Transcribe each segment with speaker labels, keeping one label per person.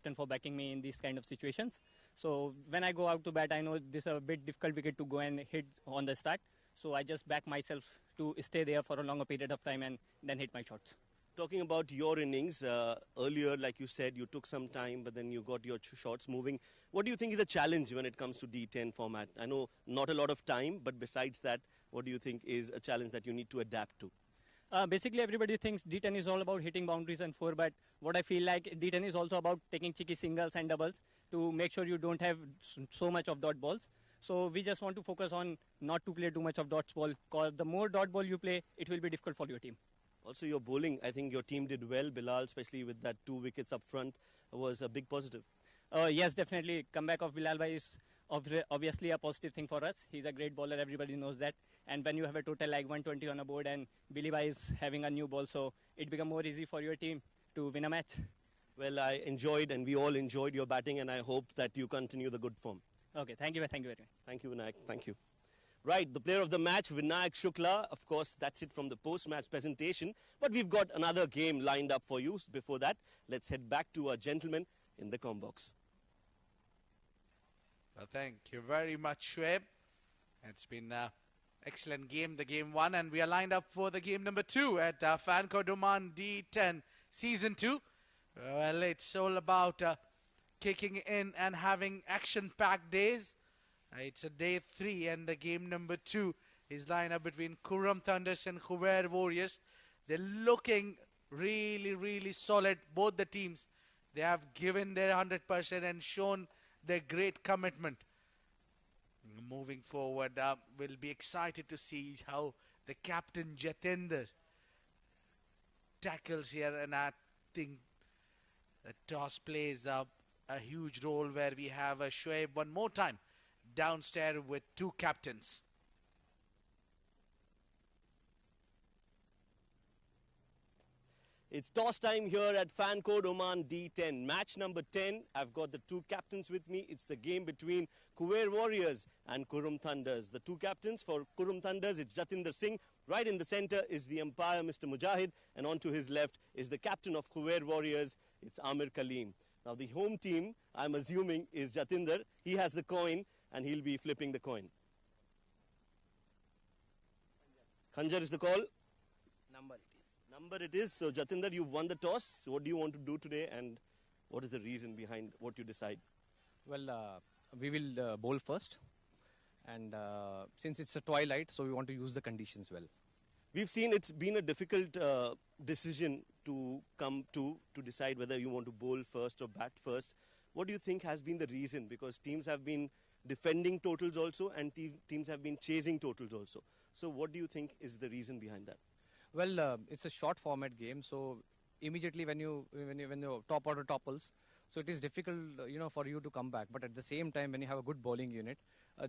Speaker 1: captain for backing me in these kind of situations. So when I go out to bat, I know this is a bit difficult wicket to go and hit on the start. So I just back myself to stay there for a longer period of time and then hit my shots.
Speaker 2: Talking about your innings, earlier, like you said, you took some time, but then you got your shots moving. What do you think is a challenge when it comes to D10 format? I know not a lot of time, but besides that, what do you think is a challenge that you need to adapt to?
Speaker 1: Basically, everybody thinks D10 is all about hitting boundaries and four, but what I feel like D10 is also about taking cheeky singles and doubles to make sure you don't have so much of dot balls. So we just want to focus on not to play too much of dot ball, because the more dot ball you play, it will be difficult for your team.
Speaker 2: Also, your bowling, I think your team did well. Bilal, especially with that 2 wickets up front, was a big positive.
Speaker 1: Yes, definitely. Comeback of Bilal Bhai is obviously a positive thing for us. He's a great bowler. Everybody knows that. And when you have a total like 120 on a board and Billy Bhai is having a new ball, so it becomes more easy for your team to win a match.
Speaker 2: Well, I enjoyed and we all enjoyed your batting, and I hope that you continue the good form.
Speaker 1: Okay, thank you very much.
Speaker 2: Thank you, Vinayak. Thank you. Right, the player of the match, Vinayak Shukla. Of course, that's it from the post-match presentation. But we've got another game lined up for you. Before that, let's head back to our gentleman in the com box.
Speaker 3: Well, thank you very much, Shoaib. It's been an excellent game, the game 1, and we are lined up for the game number 2 at Fancode Oman D10 Season 2. Well, it's all about kicking in and having action-packed days. It's a day 3 and the game number 2 is lined up between Qurum Thunders and Khuwair Warriors. They're looking really, really solid, both the teams. They have given their 100% and shown their great commitment. Moving forward, we'll be excited to see how the captain Jatinder tackles here, and I think the toss plays a huge role where we have a Shoaib one more time downstairs with 2 captains.
Speaker 2: It's toss time here at Fancode Oman D10. Match number 10. I've got the 2 captains with me. It's the game between Khuwair Warriors and Qurum Thunders. The 2 captains for Qurum Thunders, it's Jatinder Singh. Right in the center is the umpire, Mr. Mujahid. And on to his left is the captain of Khuwair Warriors. It's Amir Kaleem. Now the home team, I'm assuming, is Jatinder. He has the coin and he'll be flipping the coin. Khanjar is the call. Number it is. So Jatinder, you've won the toss. What do you want to do today, and what is the reason behind what you decide?
Speaker 4: Well, we will bowl first, and since it's a twilight, so we want to use the conditions well.
Speaker 2: We've seen it's been a difficult decision to come to decide whether you want to bowl first or bat first. What do you think has been the reason? Because teams have been defending totals also, and teams have been chasing totals also. So what do you think is the reason behind that?
Speaker 4: Well, it's a short format game, so immediately when you top order topples, so it is difficult, for you to come back. But at the same time, when you have a good bowling unit,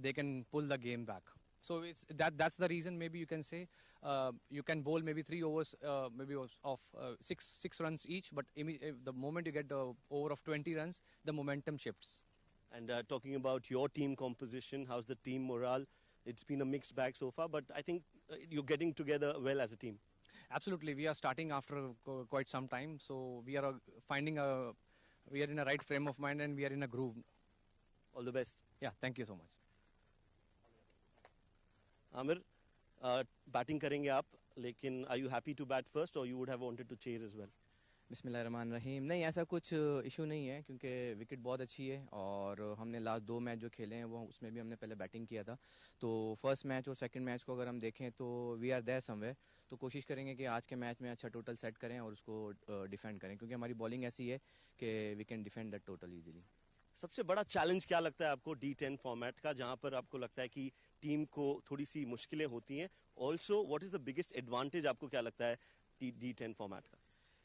Speaker 4: they can pull the game back. So that's the reason. Maybe you can say you can bowl maybe 3 overs, maybe of six runs each. But the moment you get the over of 20 runs, the momentum shifts.
Speaker 2: And talking about your team composition, how's the team morale? It's been a mixed bag so far, but I think you're getting together well as a team.
Speaker 4: Absolutely, we are starting after quite some time, so we are we are in a right frame of mind and we are in a groove.
Speaker 2: All the best.
Speaker 4: Yeah, thank you so much.
Speaker 2: Amir, batting करेंगे आप, लेकिन are you happy to bat first or you would have wanted to chase as well?
Speaker 5: बिस्मिल्लाहिर्रहमानिर्रहीम। नहीं, ऐसा कुछ issue नहीं है क्योंकि विकेट बहुत अच्छी है और हमने लास्ट 2 मैच जो खेले हैं वो उसमें भी हमने पहले बैटिंग किया था। तो फर्स्ट मैच और सेकंड मैच को अगर हम देखें तो वी आर देयर समवेयर, तो कोशिश करेंगे कि आज के मैच में अच्छा टोटल सेट करें और उसको डिफेंड करें क्योंकि हमारी बॉलिंग ऐसी है कि we can defend that total easily.
Speaker 2: सबसे बड़ा चैलेंज क्या लगता है आपको D10 फॉर्मेट का, जहां पर आपको लगता है कि टीम को थोड़ी सी मुश्किलें होती हैं? Also what is the biggest advantage आपको क्या लगता है D10 फॉर्मेट का?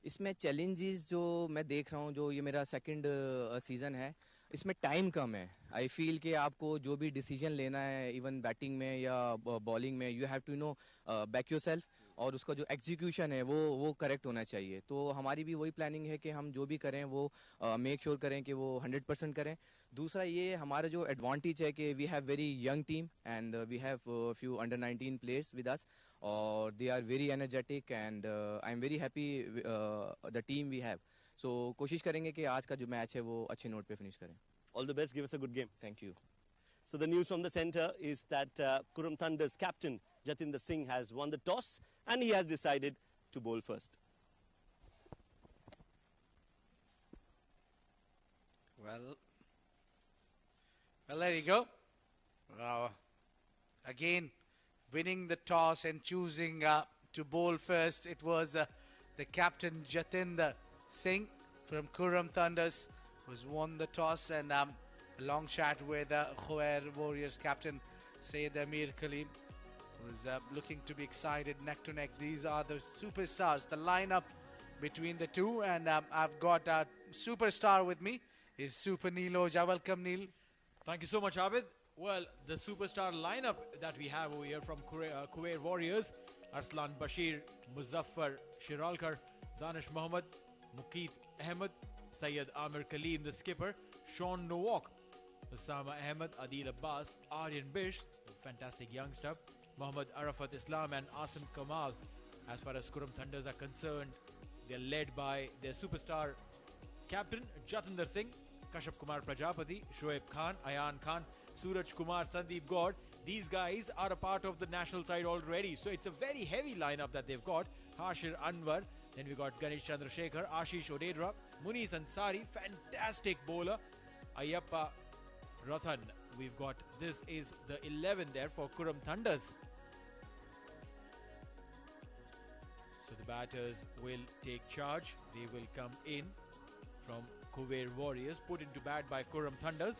Speaker 5: इसमें चैलेंजेस जो मैं देख रहा हूँ, जो ये मेरा सेकंड सीज़न है, इसमें टाइम कम है। आई फील कि आपको जो भी डिसीजन लेना है इवन बैटिंग में या बॉलिंग में, you have to know back yourself और उसका जो एग्जीक्यूशन है वो करेक्ट होना चाहिए। तो हमारी भी वही प्लानिंग है कि हम जो भी करें वो मेक श्योर करें कि वो 100% करें। दूसरा ये हमारा जो एडवांटेज है कि we have very young team and we have few under 19 players with us और they are very energetic and I am very happy the team we have. So कोशिश करेंगे कि आज का जो मैच है वो अच्छे नोट पे फिनिश करें.
Speaker 2: All the best. Give us a good game.
Speaker 5: Thank you.
Speaker 2: So the news from the center is that Qurum Thunder's captain Jatinder Singh has won the toss and he has decided to bowl first.
Speaker 3: Well, there you go. Again, winning the toss and choosing to bowl first. It was the captain Jatinder Singh from Qurum Thunders who's won the toss, and a long chat with Khuwair Warriors captain Syed Amir Kaleem, who's looking to be excited neck to neck. These are the superstars, the lineup between the two, and I've got a superstar with me. Is Super Neil Oja. Welcome, Neil.
Speaker 6: Thank you so much, Abid. Well, the superstar lineup that we have over here from Khuwair Warriors: Arslan Bashir, Muzaffar Shiralkar, Danish Mohammed, Mukeet Ahmed, Syed Amir Kaleem, the skipper, Sean Nowak, Osama Ahmed, Adil Abbas, Aryan Bish, fantastic youngster, Mohammad Arafat Islam, and Asim Kamal. As far as Qurum Thunders are concerned, they're led by their superstar captain Jatinder Singh, Kashyap Kumar Prajapati, Shoaib Khan, Ayan Khan, Suraj Kumar, Sandeep Gaur. These guys are a part of the national side already, so it's a very heavy lineup that they've got. Hashir Anwar, then we got Ganesh Chandrasekhar, Ashish Odedra, Muniz Ansari, fantastic bowler, Ayappa Rathan. We've got, this is the 11 there for Qurum Thunders. So the batters will take charge. They will come in from Khuwair Warriors, put into bat by Qurum Thunders.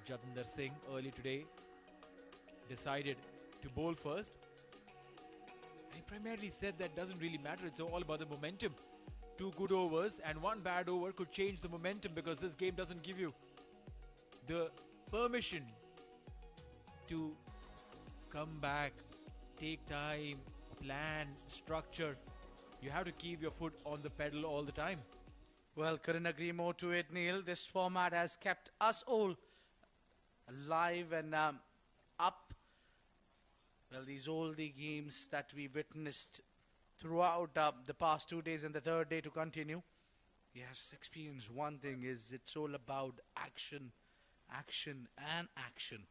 Speaker 6: Jatinder Singh early today decided to bowl first. He primarily said that doesn't really matter, it's all about the momentum. 2 good overs and 1 bad over could change the momentum, because this game doesn't give you the permission to come back, take time, plan, structure. You have to keep your foot on the pedal all the time.
Speaker 3: Well, couldn't agree more to it, Neil. This format has kept us all alive and up. Well, these oldie games that we witnessed throughout the past 2 days and the third day to continue. Yes, experienced one thing is it's all about action, action and action.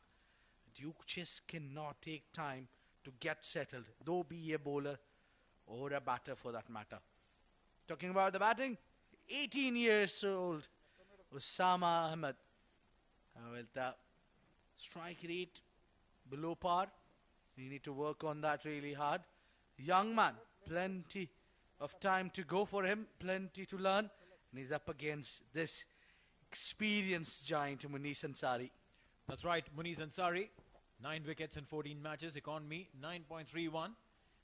Speaker 3: You just cannot take time to get settled, though be a bowler or a batter for that matter. Talking about the batting, 18 years old, Osama Ahmed, with the strike rate below par. We need to work on that really hard. Young man, plenty of time to go for him, plenty to learn. And he's up against this experienced giant, Muniz Ansari.
Speaker 6: That's right, Muniz Ansari, 9 wickets in 14 matches, economy 9.31.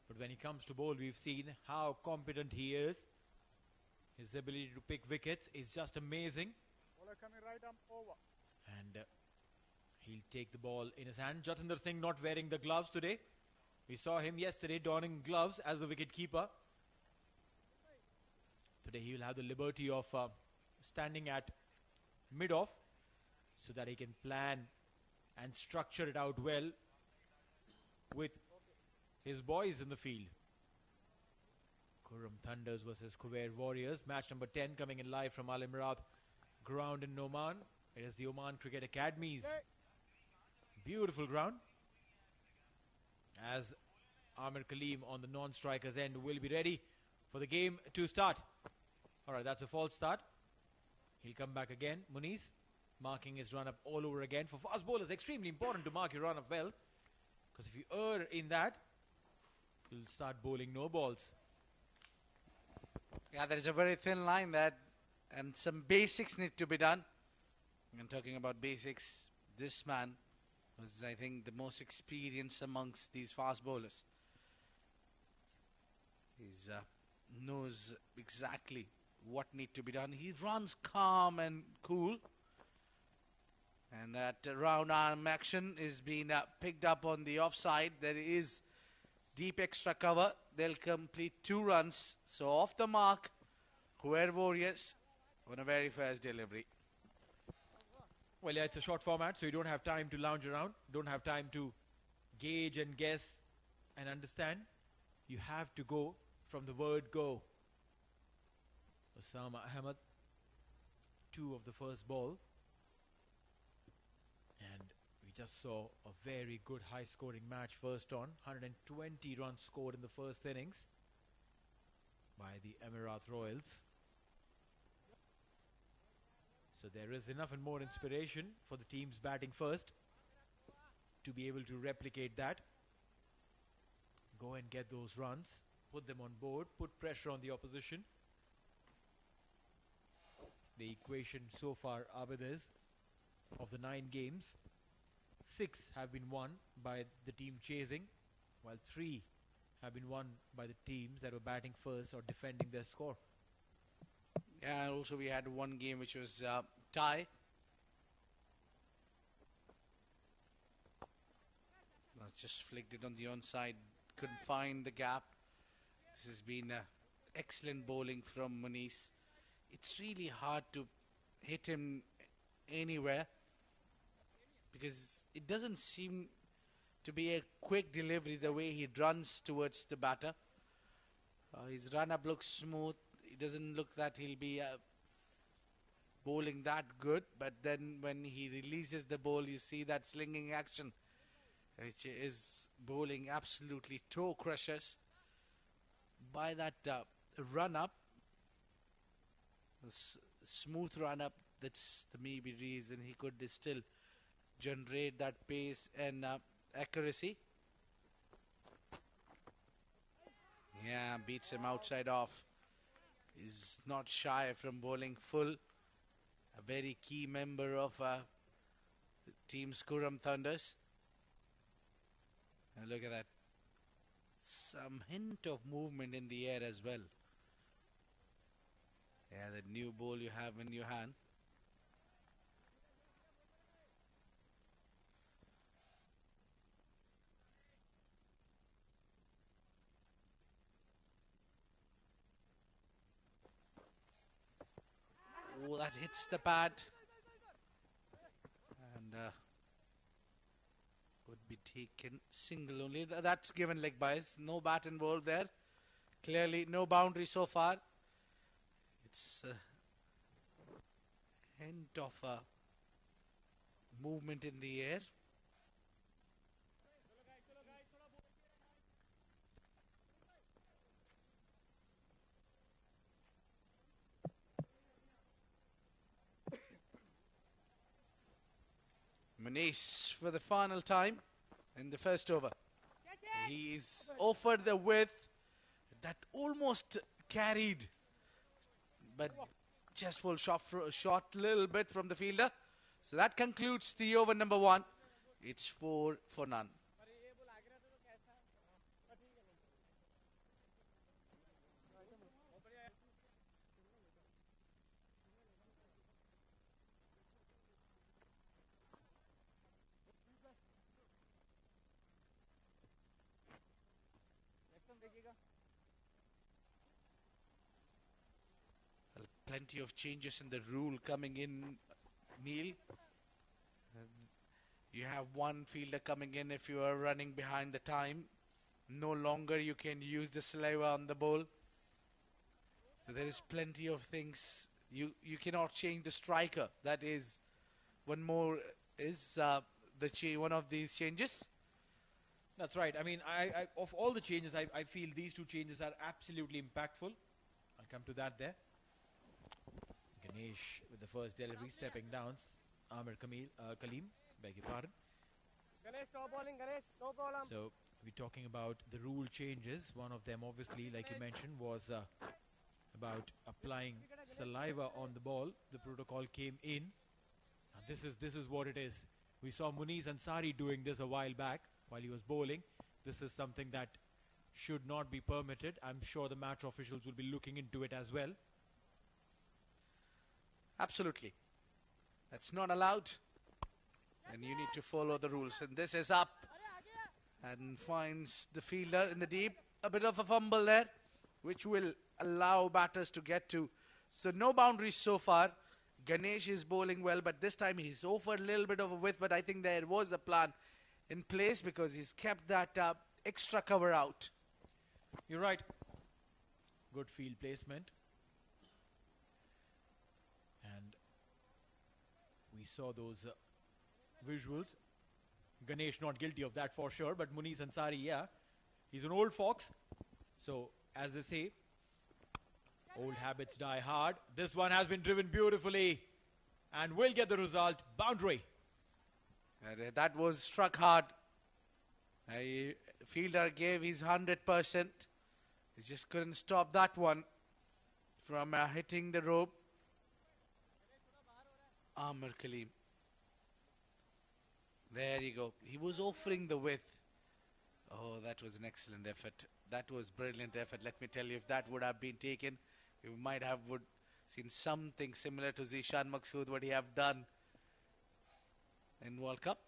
Speaker 6: But when he comes to bowl, we've seen how competent he is. His ability to pick wickets is just amazing.
Speaker 7: Bowler coming right arm over.
Speaker 6: And he'll take the ball in his hand. Jatinder Singh not wearing the gloves today. We saw him yesterday donning gloves as the wicket keeper. Today he will have the liberty of standing at mid-off, so that he can plan and structure it out well with his boys in the field. Qurum Thunders versus Khuwair Warriors. Match number 10 coming in live from Al Imrat ground in Oman. It is the Oman Cricket Academy's beautiful ground. As Amir Kaleem on the non-strikers end will be ready for the game to start. Alright, that's a false start. He'll come back again. Muniz marking his run-up all over again. For fast bowlers, extremely important to mark your run-up well, because if you err in that, you'll start bowling no balls.
Speaker 3: Yeah, there is a very thin line there, and some basics need to be done. And talking about basics, this man was, I think, the most experienced amongst these fast bowlers. He knows exactly what needs to be done. He runs calm and cool. And that round arm action is being picked up on the offside. There is deep extra cover. They'll complete 2 runs. So off the mark, Khuwair Warriors on a very first delivery.
Speaker 6: Well, yeah, it's a short format, so you don't have time to lounge around. Don't have time to gauge and guess and understand. You have to go from the word go. Osama Ahmed. 2 of the first ball. And we just saw a very good high-scoring match first on. 120 runs scored in the first innings by the Emirat Royals. So there is enough and more inspiration for the teams batting first to be able to replicate that. Go and get those runs, put them on board, put pressure on the opposition. The equation so far, Abid, is of the 9 games, 6 have been won by the team chasing, while 3 have been won by the teams that were batting first or defending their score.
Speaker 3: Yeah, and also we had one game which was tie. Just flicked it on the onside, couldn't find the gap. This has been excellent bowling from Muniz. It's really hard to hit him anywhere because it doesn't seem to be a quick delivery the way he runs towards the batter. His run-up looks smooth. It doesn't look that he'll be bowling that good, but then when he releases the ball, you see that slinging action, which is bowling absolutely toe crushers. By that run-up, the smooth run-up, that's the maybe reason he could still generate that pace and accuracy. Yeah, beats him outside off. He's not shy from bowling full. A very key member of team's Qurum Thunders. And look at that. Some hint of movement in the air as well. Yeah, the new ball you have in your hand. Oh, that hits the pad. And would be taken single only. That's given leg bias. No bat involved there. Clearly no boundary so far. It's a hint of movement in the air. Muniz for the final time in the first over. He's offered the width that almost carried, but just full shot little bit from the fielder. So that concludes the over number 1. It's 4 for none. Well, plenty of changes in the rule coming in, Neil. You have one fielder coming in if you are running behind the time. No longer you can use the saliva on the ball. So there is plenty of things. You cannot change the striker. That is one more is one of these changes.
Speaker 6: That's right. I mean, I of all the changes, I feel these 2 changes are absolutely impactful. I'll come to that there. Ganesh with the first delivery, stepping down. Amir Kaleem, beg your pardon.
Speaker 7: Ganesh, no bowling, Ganesh, no problem.
Speaker 6: So we're talking about the rule changes. One of them, obviously, like you mentioned, was about applying saliva on the ball. The protocol came in. And this is what it is. We saw Muniz Ansari doing this a while back while he was bowling. This is something that should not be permitted. I'm sure the match officials will be looking into it as well.
Speaker 3: Absolutely. That's not allowed. And you need to follow the rules. And this is up. And finds the fielder in the deep. A bit of a fumble there, which will allow batters to get to. So no boundaries so far. Ganesh is bowling well, but this time he's offered a little bit of a width. But I think there was a plan in place because he's kept that extra cover out.
Speaker 6: You're right. Good field placement. We saw those visuals. Ganesh not guilty of that for sure, but Muniz Ansari, yeah. He's an old fox. So, as they say, old habits die hard. This one has been driven beautifully and will get the result. Boundary.
Speaker 3: And that was struck hard. A fielder gave his 100%. He just couldn't stop that one from hitting the rope. Amr Kaleem. There you go. He was offering the width. Oh, that was an excellent effort. That was brilliant effort. Let me tell you, if that would have been taken, we might have seen something similar to Zishan Maqsood, what he have done in World Cup.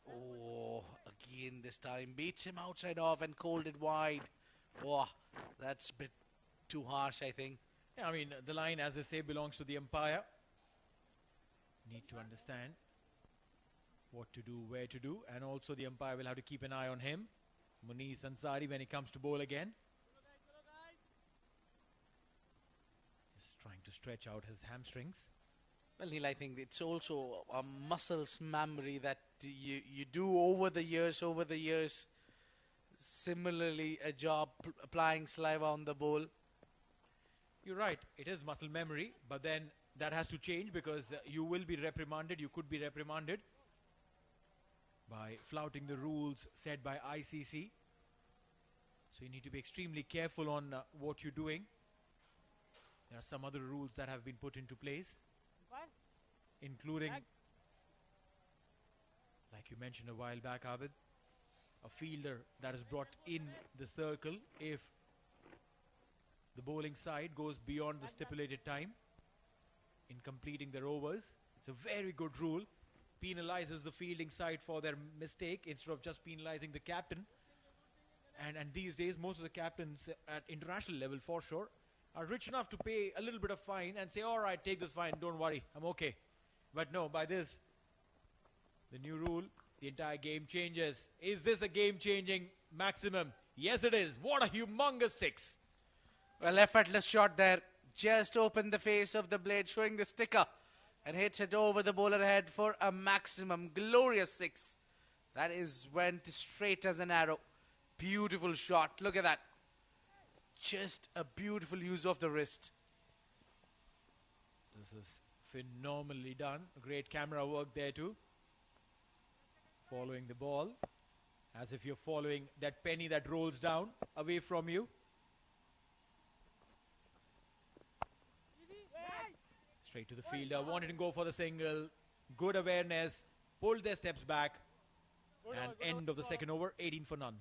Speaker 3: Oh, again this time beats him outside off and called it wide. Oh, that's a bit too harsh, I think.
Speaker 6: Yeah, I mean, the line, as they say, belongs to the umpire. Need to understand what to do, where to do, and also the umpire will have to keep an eye on him. Muniz Ansari when he comes to bowl again. Just trying to stretch out his hamstrings.
Speaker 3: Well, Neil, I think it's also a muscles memory that you do over the years. Similarly, a job applying saliva on the bowl.
Speaker 6: You're right, it is muscle memory, but then that has to change because you will be reprimanded, you could be reprimanded by flouting the rules set by ICC. So you need to be extremely careful on what you're doing. There are some other rules that have been put into place, including, like you mentioned a while back, Abid, a fielder that is brought in the circle if the bowling side goes beyond the stipulated time in completing their overs. It's a very good rule. Penalizes the fielding side for their mistake instead of just penalizing the captain. And these days, most of the captains at international level, for sure, are rich enough to pay a little bit of fine and say, all right, take this fine, don't worry, I'm okay. But no, by this, the new rule, the entire game changes. Is this a game-changing maximum? Yes, it is. What a humongous six.
Speaker 3: Well, effortless shot there. Just opened the face of the blade, showing the sticker, and hits it over the bowler head for a maximum. Glorious six. That went straight as an arrow. Beautiful shot. Look at that. Just a beautiful use of the wrist.
Speaker 6: This is phenomenally done. Great camera work there too. Following the ball as if you're following that penny that rolls down away from you. Straight to the fielder, wanted to go for the single. Good awareness, pulled their steps back. And end of the second over, 18 for none.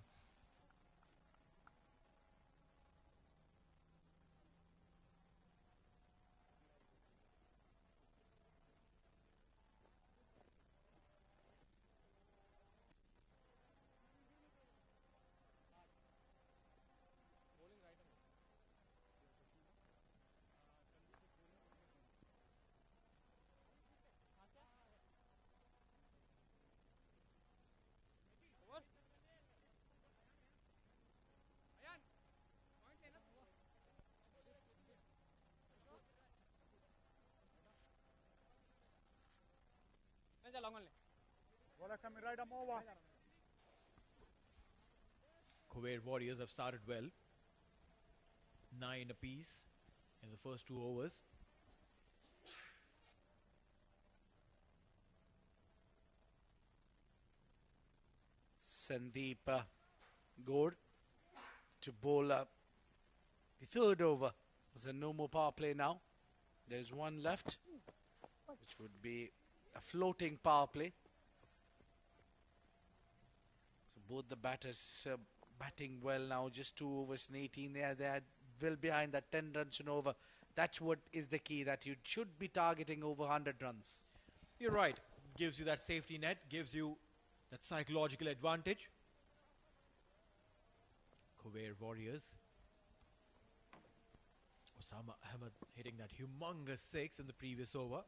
Speaker 6: Khuwair Warriors have started well. 9 apiece in the first 2 overs.
Speaker 3: Sandeep Gaur to bowl up the third over. There's no more power play now. There's one left, which would be a floating power play. So both the batters batting well now, just 2 overs and 18. They are well behind that 10 runs and over. That's what is the key, that you should be targeting over 100 runs.
Speaker 6: You're right. Gives you that safety net, gives you that psychological advantage. Khuwair Warriors. Osama Ahmed hitting that humongous 6 in the previous over.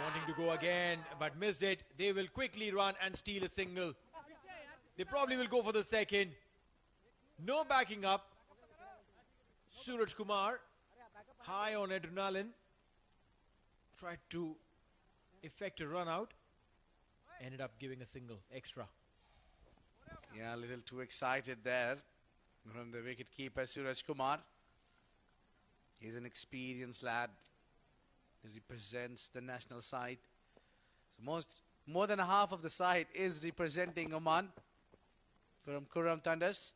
Speaker 6: Wanting to go again, but missed it. They will quickly run and steal a single. They probably will go for the second. No backing up. Suraj Kumar high on adrenaline. Tried to effect a run out. Ended up giving a single extra.
Speaker 3: Yeah, a little too excited there from the wicket keeper Suraj Kumar. He's an experienced lad. He represents the national side. So more than half of the side is representing Oman from Qurum Thunders.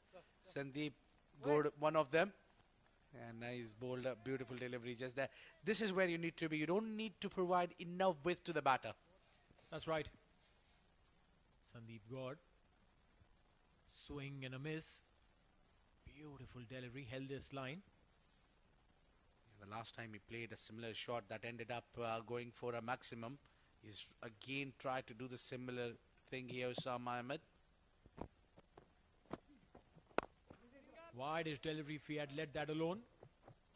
Speaker 3: Sandeep Gold, one of them. And nice bowled up, beautiful delivery just there. This is where you need to be. You don't need to provide enough width to the batter.
Speaker 6: That's right. Sandeep Gaur. Swing and a miss. Beautiful delivery. Held his line.
Speaker 3: The last time he played a similar shot that ended up going for a maximum. He's again tried to do the similar thing here, Osama Ahmed.
Speaker 6: Wide his delivery. If he had let that alone,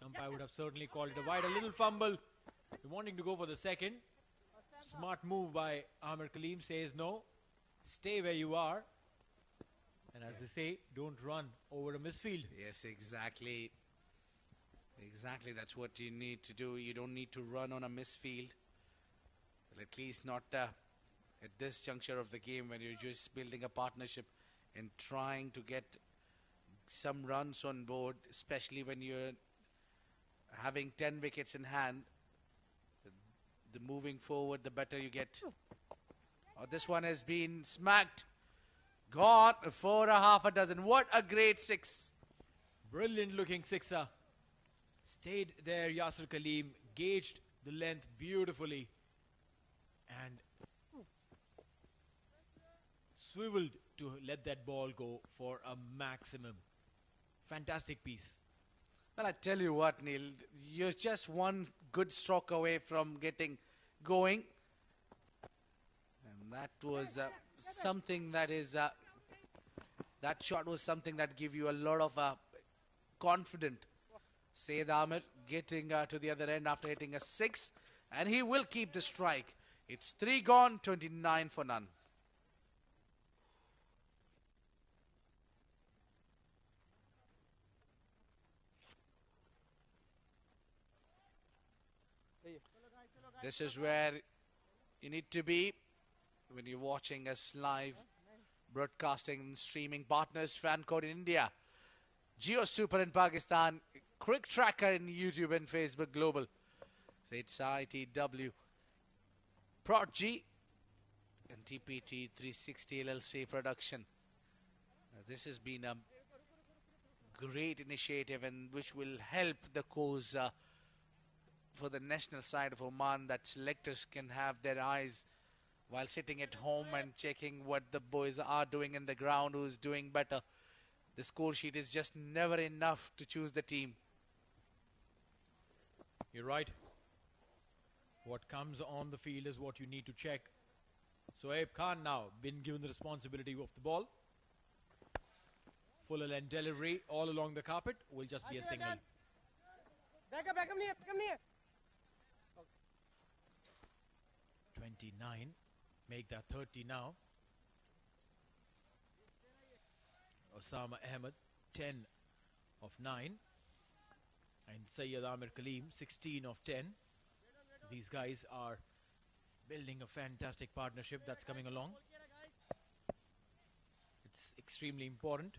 Speaker 6: umpire would have certainly called it a wide. A little fumble. Wanting to go for the second. Smart move by Amir Kaleem. Says no. Stay where you are. And as they say, don't run over a misfield.
Speaker 3: Yes, exactly. Exactly, that's what you need to do. You don't need to run on a misfield. Well, at least not at this juncture of the game when you're just building a partnership and trying to get some runs on board, especially when you're having 10 wickets in hand. The moving forward, the better you get. Oh, this one has been smacked. Gone for a half a dozen. What a great six.
Speaker 6: Brilliant looking sixer. Stayed there, Yasir Kaleem. Gauged the length beautifully. And swiveled to let that ball go for a maximum. Fantastic piece.
Speaker 3: Well, I tell you what, Neil, you're just one good stroke away from getting going. And that was something that is... that shot was something that gave you a lot of confidence. Saeed Amir getting to the other end after hitting a 6. And he will keep the strike. It's 3 gone, 29 for none. This is where you need to be when you're watching us live, broadcasting and streaming partners, Fan Code in India, Jio Super in Pakistan, CricTracker in YouTube and Facebook Global. So it's ITW, Prod G, and TPT 360 LLC production. This has been a great initiative and which will help the cause for the national side of Oman, that selectors can have their eyes while sitting at home and checking what the boys are doing in the ground, who's doing better. The score sheet is just never enough to choose the team.
Speaker 6: You're right. What comes on the field is what you need to check. Sohaib Khan now been given the responsibility of the ball. Full length delivery all along the carpet will just be a single.
Speaker 7: Back up near.
Speaker 6: 29. Make that 30 now. Osama Ahmed, 10 of 9. And Sayyid Amir Kaleem, 16 of 10. These guys are building a fantastic partnership that's coming along. It's extremely important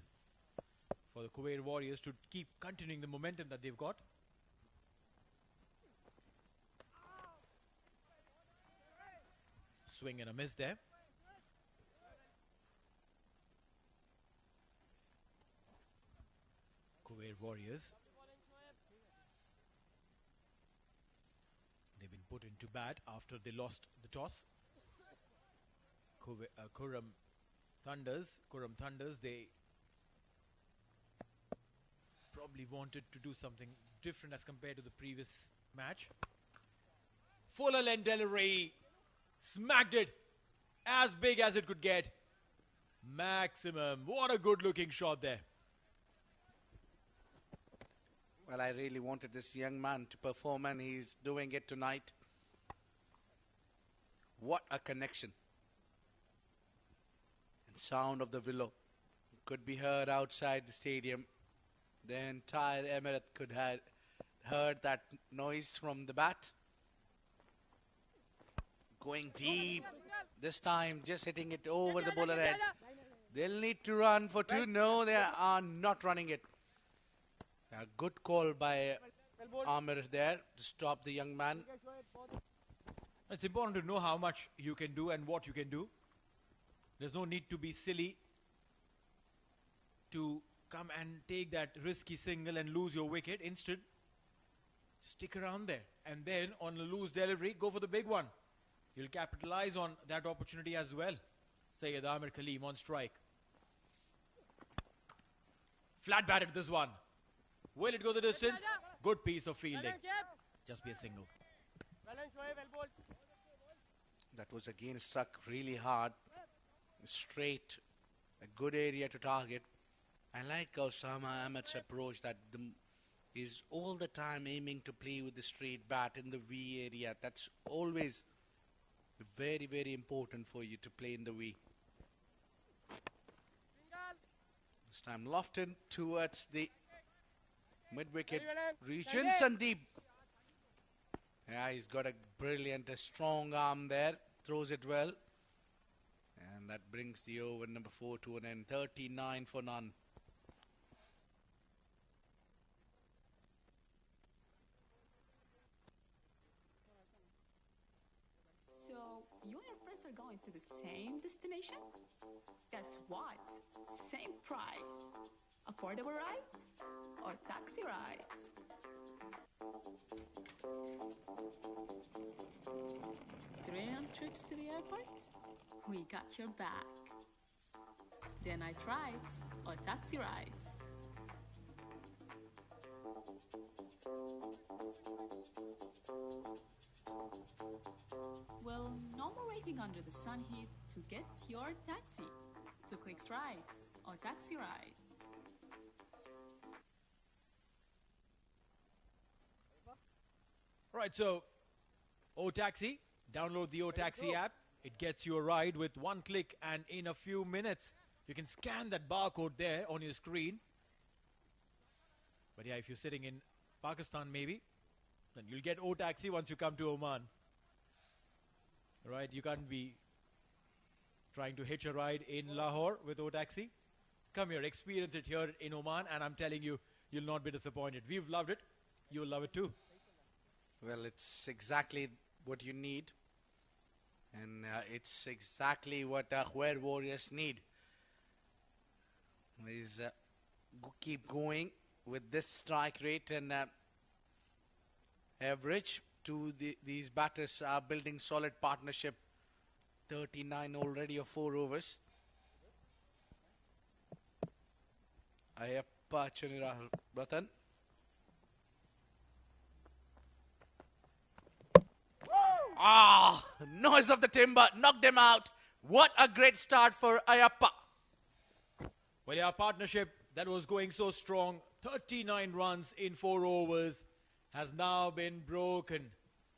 Speaker 6: for the Khuwair Warriors to keep continuing the momentum that they've got. Swing and a miss there. Khuwair Warriors. They've been put into bat after they lost the toss. Qurum Thunders, they probably wanted to do something different as compared to the previous match. Fuller length delivery. Smacked it as big as it could get. Maximum. What a good looking shot there.
Speaker 3: Well, I really wanted this young man to perform and he's doing it tonight. What a connection. And sound of the willow could be heard outside the stadium. The entire emirate could have heard that noise from the bat. Going deep. This time just hitting it over the bowler head. They'll need to run for two. No, they are not running it. A good call by Amir there to stop the young man.
Speaker 6: It's important to know how much you can do and what you can do. There's no need to be silly to come and take that risky single and lose your wicket. Instead, stick around there. And then on a loose delivery, go for the big one. You'll capitalize on that opportunity as well. Sayyid Amir Kaleem on strike. Flat batted this one. Will it go the distance? Good piece of fielding. Just be a single.
Speaker 3: That was again struck really hard. Straight. A good area to target. I like Osama Ahmed's approach that is all the time aiming to play with the straight bat in the V area. That's always very, very important for you to play in the V. This time lofted towards the mid-wicket region. Sandeep. Yeah, he's got a brilliant, a strong arm there. Throws it well. And that brings the over number 4 to an end. 39 for none.
Speaker 8: So, you and your friends are going to the same destination? Guess what? Same price. Affordable rides or taxi rides? 3 trips to the airport? We got your back. Day night rides or taxi rides? Well, no more waiting under the sun heat to get your taxi to Clicks Rides or Taxi Rides.
Speaker 6: Right, so O Taxi, download the O Taxi app. It gets you a ride with one click, and in a few minutes, you can scan that barcode there on your screen. But yeah, if you're sitting in Pakistan maybe, then you'll get O Taxi once you come to Oman. Right, you can't be trying to hitch a ride in Lahore with O Taxi. Come here, experience it here in Oman, and I'm telling you, you'll not be disappointed. We've loved it. You'll love it too.
Speaker 3: Well, it's exactly what you need. And it's exactly what Khuwair Warriors need. Is keep going with this strike rate and average. These batters are building solid partnership. 39 already of 4 overs. Ayappa Chunira Ratan. Noise of the timber, knocked them out. What a great start for Ayappa.
Speaker 6: Well, yeah, partnership that was going so strong, 39 runs in 4 overs, has now been broken.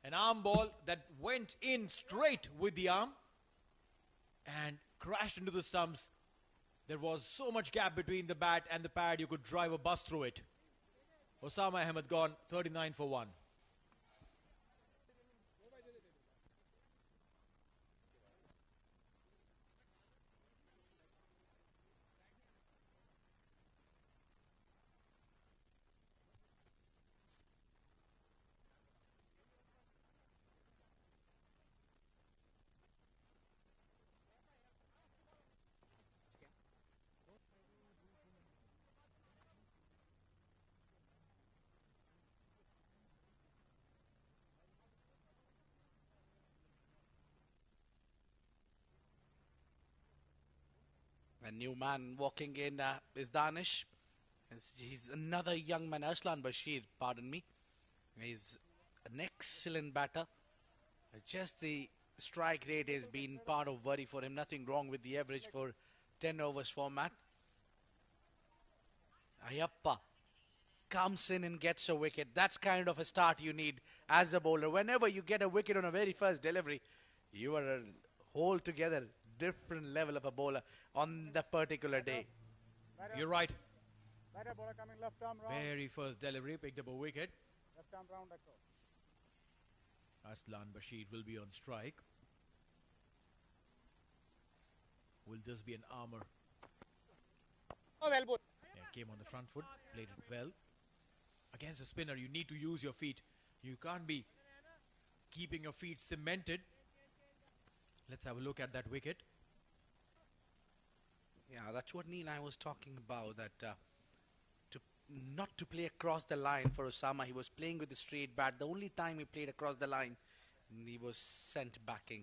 Speaker 6: An arm ball that went in straight with the arm and crashed into the stumps. There was so much gap between the bat and the pad, you could drive a bus through it. Osama Ahmed gone 39 for 1.
Speaker 3: A new man walking in is Danish. He's another young man, Arslan Bashir, pardon me. He's an excellent batter. Just the strike rate has been part of worry for him. Nothing wrong with the average for 10 overs format. Ayappa comes in and gets a wicket. That's kind of a start you need as a bowler. Whenever you get a wicket on a very first delivery, you are a whole together different level of a bowler on the particular day.
Speaker 6: You're right. Very first delivery, picked up a wicket. Arslan Bashir will be on strike. Will this be an armor?
Speaker 7: Oh, well, both.
Speaker 6: Yeah, came on the front foot, played it well. Against a spinner, you need to use your feet. You can't be keeping your feet cemented. Let's have a look at that wicket.
Speaker 3: Yeah, that's what Neil I was talking about, that not to play across the line for Osama. He was playing with the straight bat. The only time he played across the line, he was sent backing.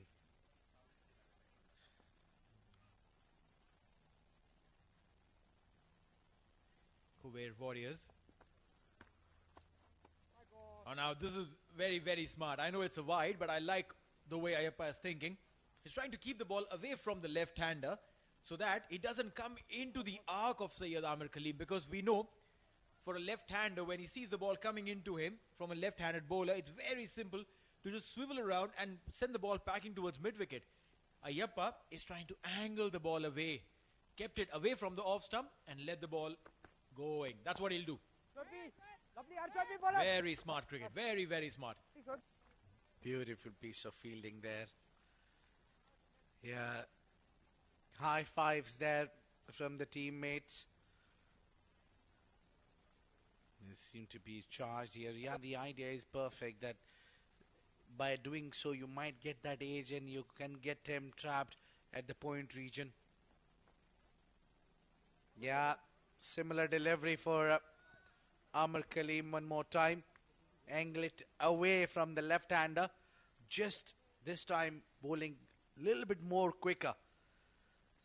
Speaker 6: Khuwair Warriors. Oh, now this is very, very smart. I know it's a wide, but I like the way Ayappa is thinking. He's trying to keep the ball away from the left-hander so that it doesn't come into the arc of Sayyid Amir Kaleem, because we know for a left-hander, when he sees the ball coming into him from a left-handed bowler, it's very simple to just swivel around and send the ball packing towards mid-wicket. Ayappa is trying to angle the ball away, kept it away from the off-stump and let the ball going. That's what he'll do. Very smart cricket. Very, very smart.
Speaker 3: Beautiful piece of fielding there. Yeah. High fives there from the teammates. They seem to be charged here. Yeah, the idea is perfect, that by doing so you might get that edge and you can get him trapped at the point region. Yeah, similar delivery for Amir Kaleem one more time. Angle it away from the left-hander. Just this time bowling a little bit more quicker.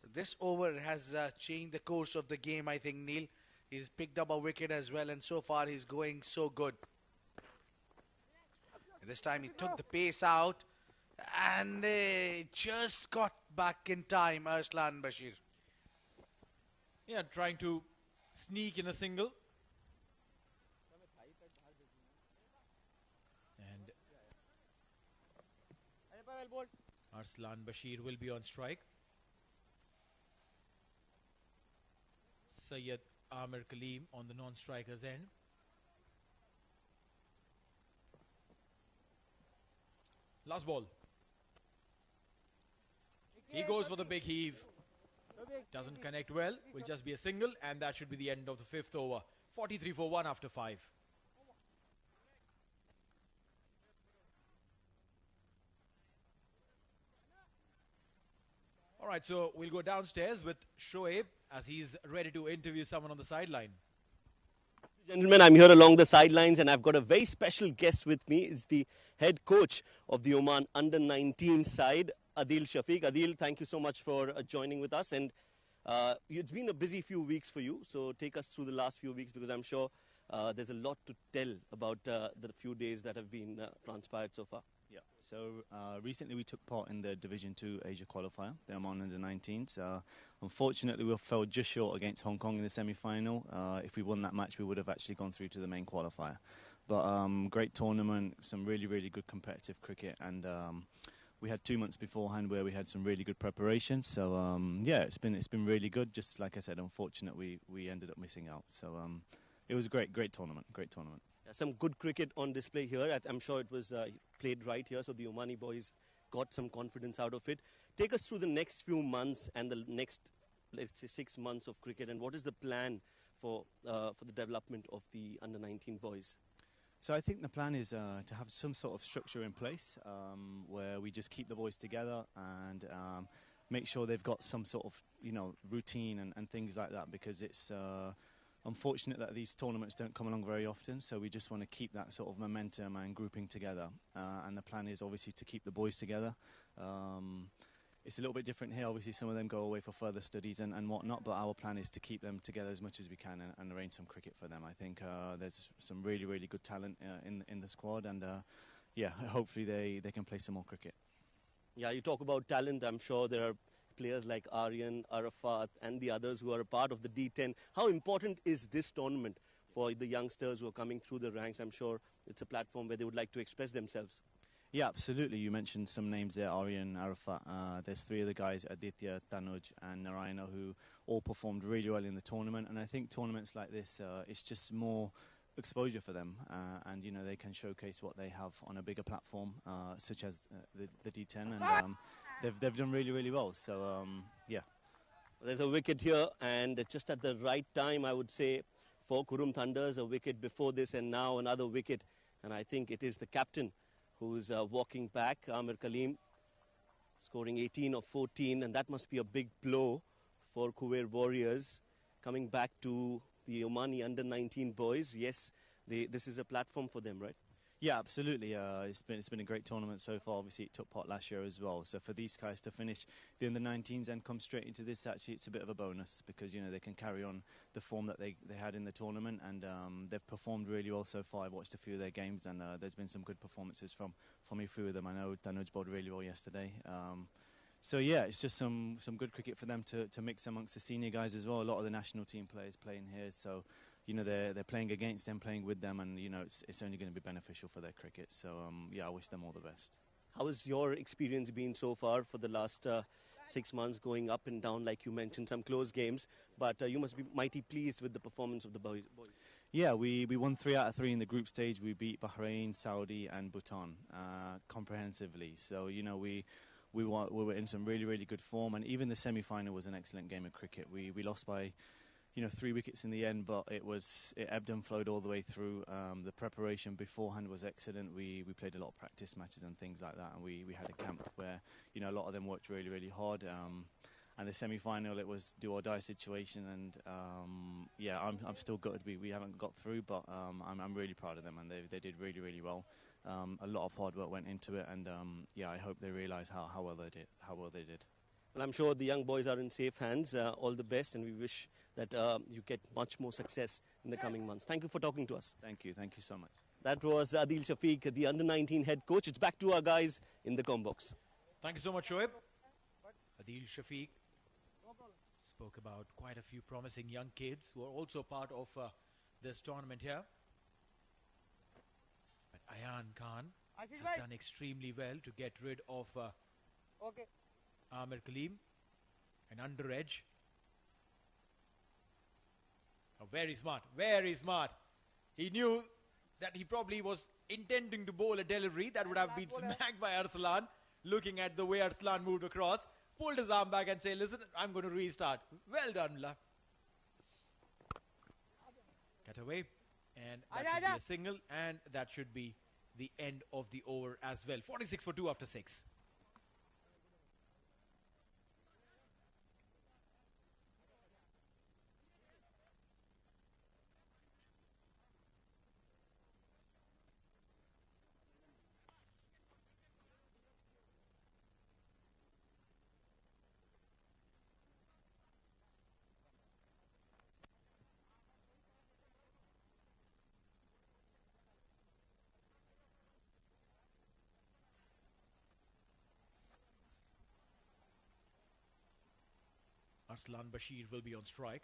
Speaker 3: So this over has changed the course of the game, I think, Neil. He's picked up a wicket as well, and so far he's going so good. And this time he took the pace out, and they just got back in time, Arslan Bashir.
Speaker 6: Yeah, trying to sneak in a single. And Arslan Bashir will be on strike. Sayyid Amir Kaleem on the non-striker's end. Last ball. He goes for the big heave. Doesn't connect well. Will just be a single, and that should be the end of the fifth over. 43 for 1 after 5. All right, so we'll go downstairs with Shoaib as he's ready to interview someone on the sideline.
Speaker 2: Gentlemen, I'm here along the sidelines and I've got a very special guest with me. It's the head coach of the Oman under-19 side, Adil Shafiq. Adil, thank you so much for joining with us. And it's been a busy few weeks for you, so take us through the last few weeks, because I'm sure there's a lot to tell about the few days that have been transpired so far.
Speaker 9: Yeah, so recently we took part in the Division 2 Asia qualifier, the Oman under-19s. Unfortunately, we fell just short against Hong Kong in the semi-final. If we won that match, we would have actually gone through to the main qualifier. But great tournament, some really, really good competitive cricket, and we had 2 months beforehand where we had some really good preparation. So yeah, it's been really good. Just like I said, unfortunate we ended up missing out. So it was a great tournament,
Speaker 2: Some good cricket on display here. I'm sure it was played right here, so the Omani boys got some confidence out of it. Take us through the next few months and the next, let's say, 6 months of cricket, and what is the plan for the development of the under-19 boys?
Speaker 9: So I think the plan is to have some sort of structure in place where we just keep the boys together and make sure they've got some sort of routine and things like that, because it's unfortunate that these tournaments don't come along very often, so we just want to keep that sort of momentum and grouping together. And the plan is obviously to keep the boys together. It's a little bit different here. Obviously, some of them go away for further studies and whatnot, but our plan is to keep them together as much as we can and arrange some cricket for them. I think there's some really, really good talent in the squad, and yeah, hopefully they can play some more cricket.
Speaker 2: Yeah, you talk about talent. I'm sure there are players like Aryan, Arafat and the others who are a part of the D10. How important is this tournament for the youngsters who are coming through the ranks? I'm sure it's a platform where they would like to express themselves.
Speaker 9: Yeah, absolutely. You mentioned some names there, Aryan, Arafat. There's 3 other guys, Aditya, Tanuj and Narayana, who all performed really well in the tournament. And I think tournaments like this, it's just more exposure for them, and they can showcase what they have on a bigger platform, such as the D10, and they've done really, really well. So yeah.
Speaker 2: There's a wicket here, and just at the right time, I would say, for Qurum Thunders, a wicket before this, and now another wicket. And I think it is the captain who's walking back, Amir Kaleem, scoring 18 of 14, and that must be a big blow for Khuwair Warriors, coming back to the Omani under-19 boys. Yes, this is a platform for them, right?
Speaker 9: Yeah, absolutely. It's been a great tournament so far. Obviously, it took part last year as well. So for these guys to finish the under-19s and come straight into this, actually, it's a bit of a bonus because they can carry on the form that they had in the tournament, and they've performed really well so far. I watched a few of their games, and there's been some good performances from a few of them. I know Danuj bowled really well yesterday. So yeah, it's just some good cricket for them to mix amongst the senior guys as well. A lot of the national team players playing here, so they're playing against them, playing with them, and it's only going to be beneficial for their cricket. So yeah, I wish them all the best.
Speaker 2: How has your experience been so far for the last 6 months, going up and down, like you mentioned, some close games, but you must be mighty pleased with the performance of the boys.
Speaker 9: Yeah, we won 3 out of 3 in the group stage. We beat Bahrain, Saudi and Bhutan comprehensively. So we were in some really, really good form, and even the semi-final was an excellent game of cricket. We lost by 3 wickets in the end, but it ebbed and flowed all the way through. The preparation beforehand was excellent. We played a lot of practice matches and things like that, and we had a camp where a lot of them worked really, really hard. And the semi-final, it was do or die situation, and yeah, I'm still gutted we haven't got through, but I'm really proud of them, and they did really, really well. A lot of hard work went into it, and yeah, I hope they realise how well they did.
Speaker 2: Well, I'm sure the young boys are in safe hands. All the best, and we wish that you get much more success in the coming months. Thank you for talking to us.
Speaker 9: Thank you so much.
Speaker 2: That was Adil Shafiq, the under-19 head coach. It's back to our guys in the combox.
Speaker 6: Thank you so much, Shoaib. Adil Shafiq spoke about quite a few promising young kids who are also part of this tournament here. But Ayan Khan has done extremely well to get rid of Amir Kaleem, an under edge. Oh, very smart, very smart. He knew that he probably was intending to bowl a delivery that would have been smacked by Arslan. Looking at the way Arslan moved across, pulled his arm back and said, listen, I'm going to restart. Well done, Mullah. Cut away. And that should be a single, and that should be the end of the over as well. 46 for 2 after 6. Arslan Bashir will be on strike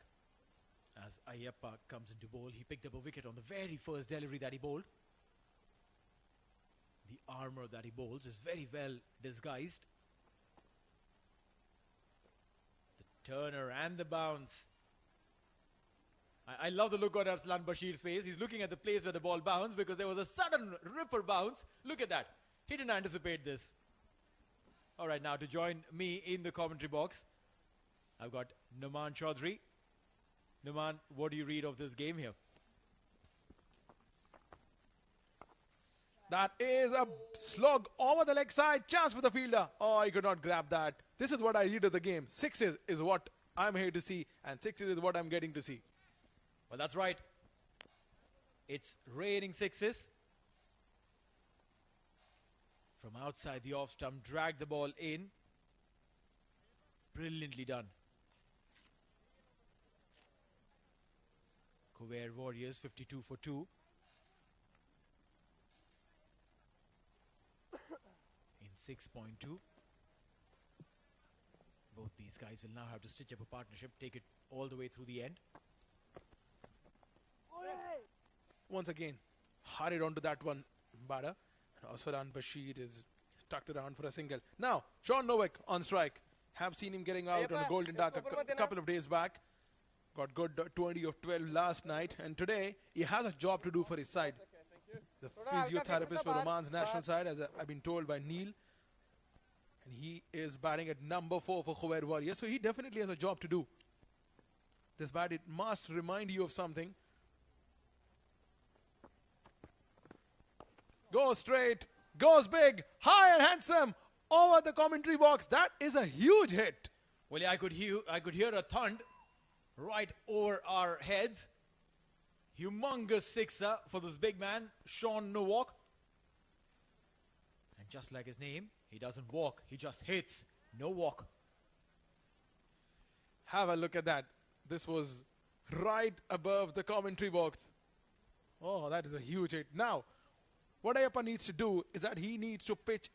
Speaker 6: as Ayyappa comes into bowl. He picked up a wicket on the very first delivery that he bowled. The armour that he bowls is very well disguised. The turner and the bounce. I love the look on Arslan Bashir's face. He's looking at the place where the ball bounced because there was a sudden ripper bounce. Look at that. He didn't anticipate this. Alright, now to join me in the commentary box, I've got Numan Chaudhry. Numan, what do you read of this game here?
Speaker 10: That is a slug over the leg side. Chance for the fielder. Oh, he could not grab that. This is what I read of the game. Sixes is what I'm here to see, and sixes is what I'm getting to see.
Speaker 6: Well, that's right. It's raining sixes. From outside the off stump, drag the ball in. Brilliantly done. Khuwair Warriors 52 for 2. In 6.2. Both these guys will now have to stitch up a partnership, take it all the way through the end.
Speaker 10: Once again, hurried onto that one, Bada. And Arslan Bashir is stuck around for a single. Now, Sean Novick on strike. Have seen him getting out on a golden duck a couple of days back. got good 20 of 12 last night, and today he has a job to do for his side. The physiotherapist for Oman's national side, as I've been told by Neil, and he is batting at number 4 for Khuwair Warriors, so he definitely has a job to do. This bat, it must remind you of something. Goes straight, goes big, high and handsome, over the commentary box. That is a huge hit.
Speaker 6: Well, yeah, I could hear a thund right over our heads. Humongous sixer for this big man, Sean Nowak. And just like his name, he doesn't walk, he just hits. No walk.
Speaker 10: Have a look at that. This was right above the commentary box. Oh, that is a huge hit. Now, what Ayappa needs to do is that he needs to pitch.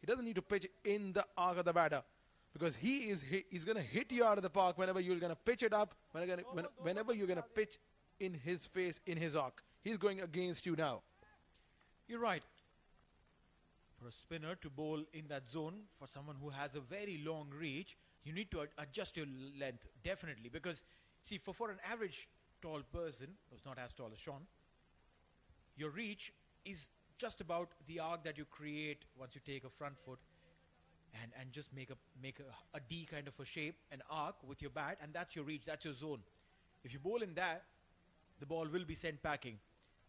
Speaker 10: He doesn't need to pitch in the arc of the batter, because he's going to hit you out of the park whenever you're going to pitch it up, whenever you're going to pitch in his face, in his arc. He's going against you now.
Speaker 6: You're right. For a spinner to bowl in that zone, for someone who has a very long reach, you need to adjust your length, definitely. Because, see, for an average tall person, who's not as tall as Sean, your reach is just about the arc that you create once you take a front foot and just make a D kind of a shape, an arc with your bat, and that's your reach, that's your zone. If you bowl in that, the ball will be sent packing.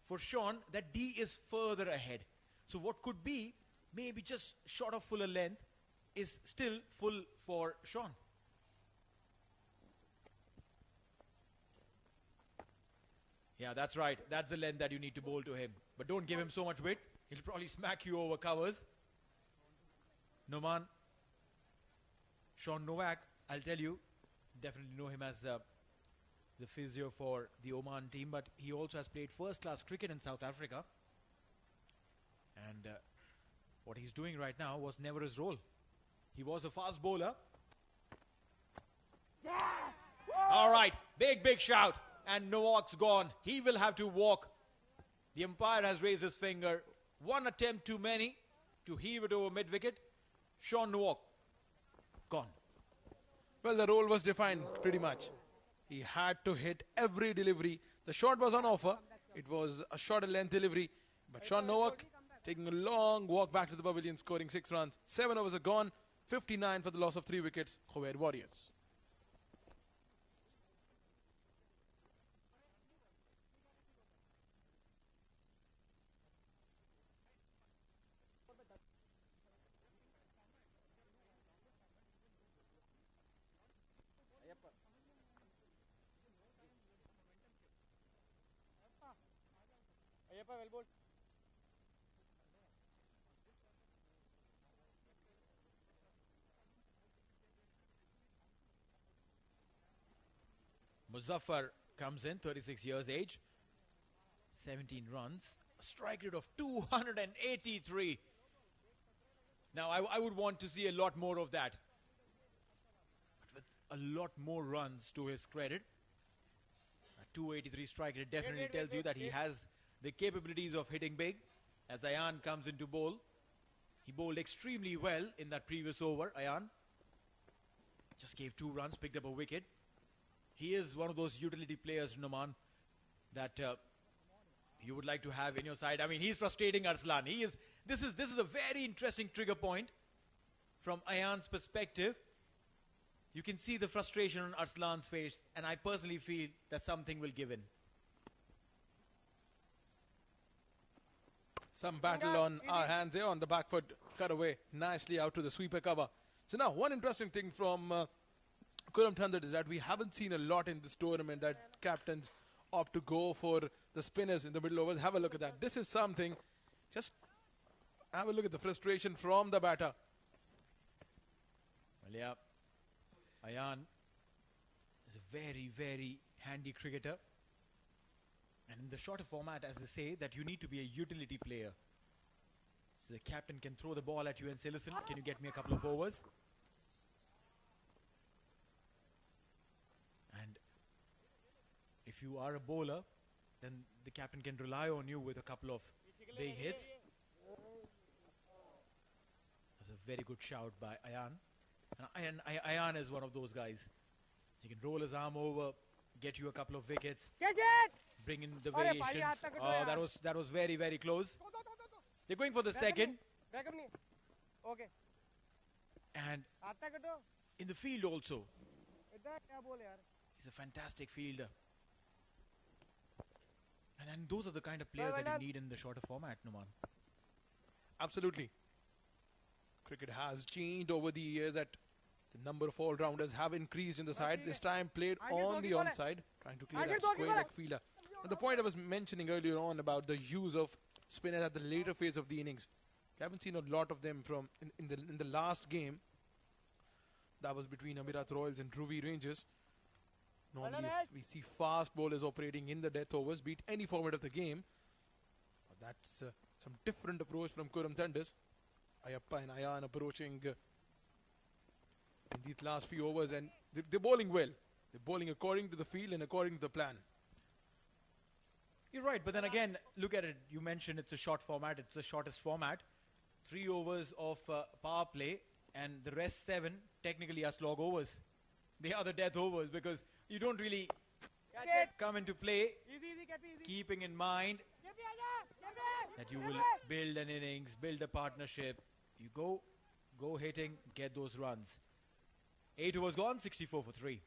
Speaker 6: For Sean, that D is further ahead. So what could be maybe just short of fuller length is still full for Sean. Yeah, that's right. That's the length that you need to bowl to him. But don't give him so much weight. He'll probably smack you over covers. Noman. Sean Nowak, I'll tell you, definitely know him as the physio for the Oman team, but he also has played first-class cricket in South Africa. And what he's doing right now was never his role. He was a fast bowler. All right, big shout. And Nowak's gone. He will have to walk. The umpire has raised his finger. One attempt too many to heave it over mid-wicket. Sean Nowak, gone.
Speaker 10: Well, the role was defined pretty much. He had to hit every delivery. The shot was on offer. It was a shorter length delivery. But Sean Nowak taking a long walk back to the pavilion, scoring 6 runs. 7 overs are gone. 59 for the loss of 3 wickets. Khuwair Warriors.
Speaker 6: Muzaffar comes in, 36 years age, 17 runs, a strike rate of 283. Now, I would want to see a lot more of that. But with a lot more runs to his credit, a 283 strike rate definitely tells you that he has the capabilities of hitting big. As Ayan comes into bowl, he bowled extremely well in that previous over. Ayan just gave 2 runs, picked up a wicket. He is one of those utility players, Noman, that you would like to have in your side. I mean, he's frustrating Arslan. This is a very interesting trigger point from Ayan's perspective. You can see the frustration on Arslan's face, and I personally feel that something will give in.
Speaker 10: Some battle on our hands here on the back foot, cut away nicely out to the sweeper cover. So now, one interesting thing from Qurum Thunder is that we haven't seen a lot in this tournament that captains opt to go for the spinners in the middle overs. Have a look at that. This is something. Just have a look at the frustration from the batter.
Speaker 6: Well, yeah, Ayan is a very, very handy cricketer. And in the shorter format, as they say, that you need to be a utility player. So the captain can throw the ball at you and say, listen, can you get me a couple of overs? And if you are a bowler, then the captain can rely on you with a couple of big hits. That's a very good shout by Ayan. And Ayan is one of those guys. He can roll his arm over get you a couple of wickets,
Speaker 7: Catch it!
Speaker 6: bring in the
Speaker 7: Arey, bhai,
Speaker 6: variations.
Speaker 7: yaar,
Speaker 6: Oh,
Speaker 7: yaar.
Speaker 6: that was very, very close. They're going for the second.
Speaker 7: Back up nahi. Okay.
Speaker 6: And
Speaker 7: हाथ तक कटो.
Speaker 6: in the field also,
Speaker 7: इधर क्या बोले यार?
Speaker 6: he's a fantastic fielder. And those are the kind of players
Speaker 7: Well
Speaker 6: that
Speaker 7: done.
Speaker 6: you need in the shorter format, Numan.
Speaker 10: Absolutely. Cricket has changed over the years that the number of all-rounders have increased in the side. This time played on the onside, trying to clear that square leg fielder. And the point I was mentioning earlier on about the use of spinners at the later phase of the innings. We haven't seen a lot of them from in the last game. That was between Amirat Royals and Dhruvi Rangers. Normally, if we see fast bowlers operating in the death overs, beat any format of the game. But that's some different approach from Qurum Thunders. Ayappa and Ayan approaching in these last few overs, and they're bowling well. They're bowling according to the field and according to the plan.
Speaker 6: You're right, but then again, look at it. You mentioned it's a short format. It's the shortest format. 3 overs of power play, and the rest 7 technically are slog overs. They are the death overs because you don't really come into play keeping in mind that you will build an innings, build a partnership. You go hitting, get those runs. 8 overs gone, 64 for 3.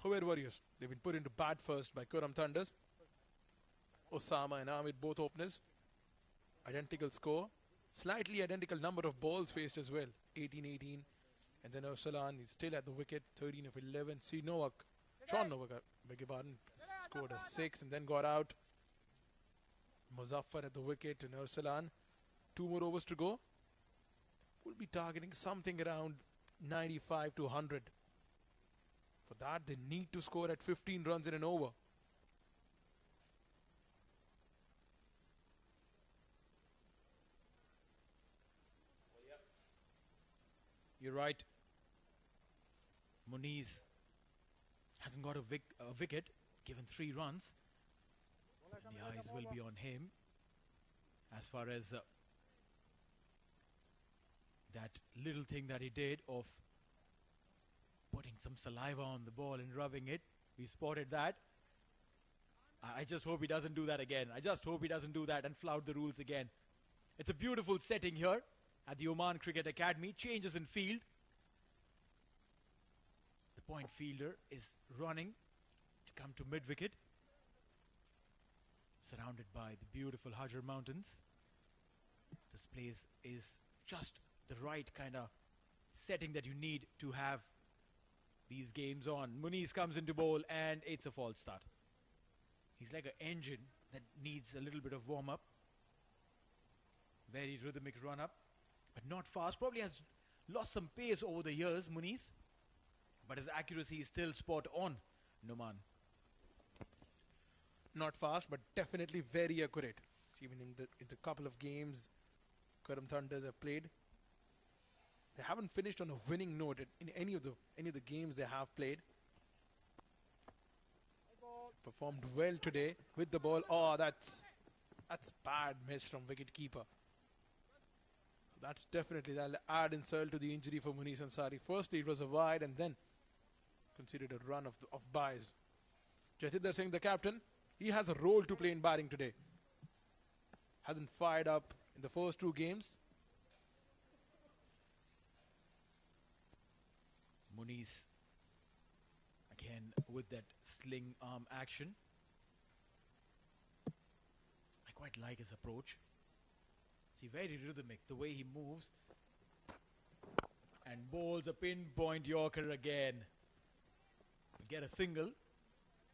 Speaker 10: Khuwair Warriors, they've been put into bat first by Qurum Thunders. Osama and Ahmed both openers. Identical score. Slightly identical number of balls faced as well. 18-18. And then Ursulan is still at the wicket. 13 of 11. Sean Novak, beg your pardon, scored a 6 and then got out. Muzaffar at the wicket and Ursulan. 2 more overs to go. We'll be targeting something around 95 to 100. For that, they need to score at 15 runs in an over.
Speaker 6: You're right. Muniz hasn't got a wicket, given 3 runs. And the eyes will be on him as far as that little thing that he did of putting some saliva on the ball and rubbing it. We spotted that. I just hope he doesn't do that again. I just hope he doesn't do that and flout the rules again. It's a beautiful setting here at the Oman Cricket Academy. Changes in field. The point fielder is running to come to mid-wicket, surrounded by the beautiful Hajar Mountains. This place is just the right kind of setting that you need to have these games on. Muniz comes into bowl and it's a false start. He's like an engine that needs a little bit of warm-up. Very rhythmic run-up, but not fast. Probably has lost some pace over the years, Muniz, but his accuracy is still spot on, Numan.
Speaker 10: Not fast, but definitely very accurate. See, even in the couple of games Qurum Thunders have played, they haven't finished on a winning note in any of the games they have played. Performed well today with the ball. Oh, that's bad miss from wicket-keeper. That's definitely, that'll add insult to the injury for Muniz Ansari. Firstly, it was a wide and then considered a run of byes. Jatinder Singh, the captain, he has a role to play in batting today. Hasn't fired up in the first 2 games.
Speaker 6: Muniz again with that sling arm action. I quite like his approach. See, very rhythmic, the way he moves. And bowls a pinpoint Yorker again. Get a single.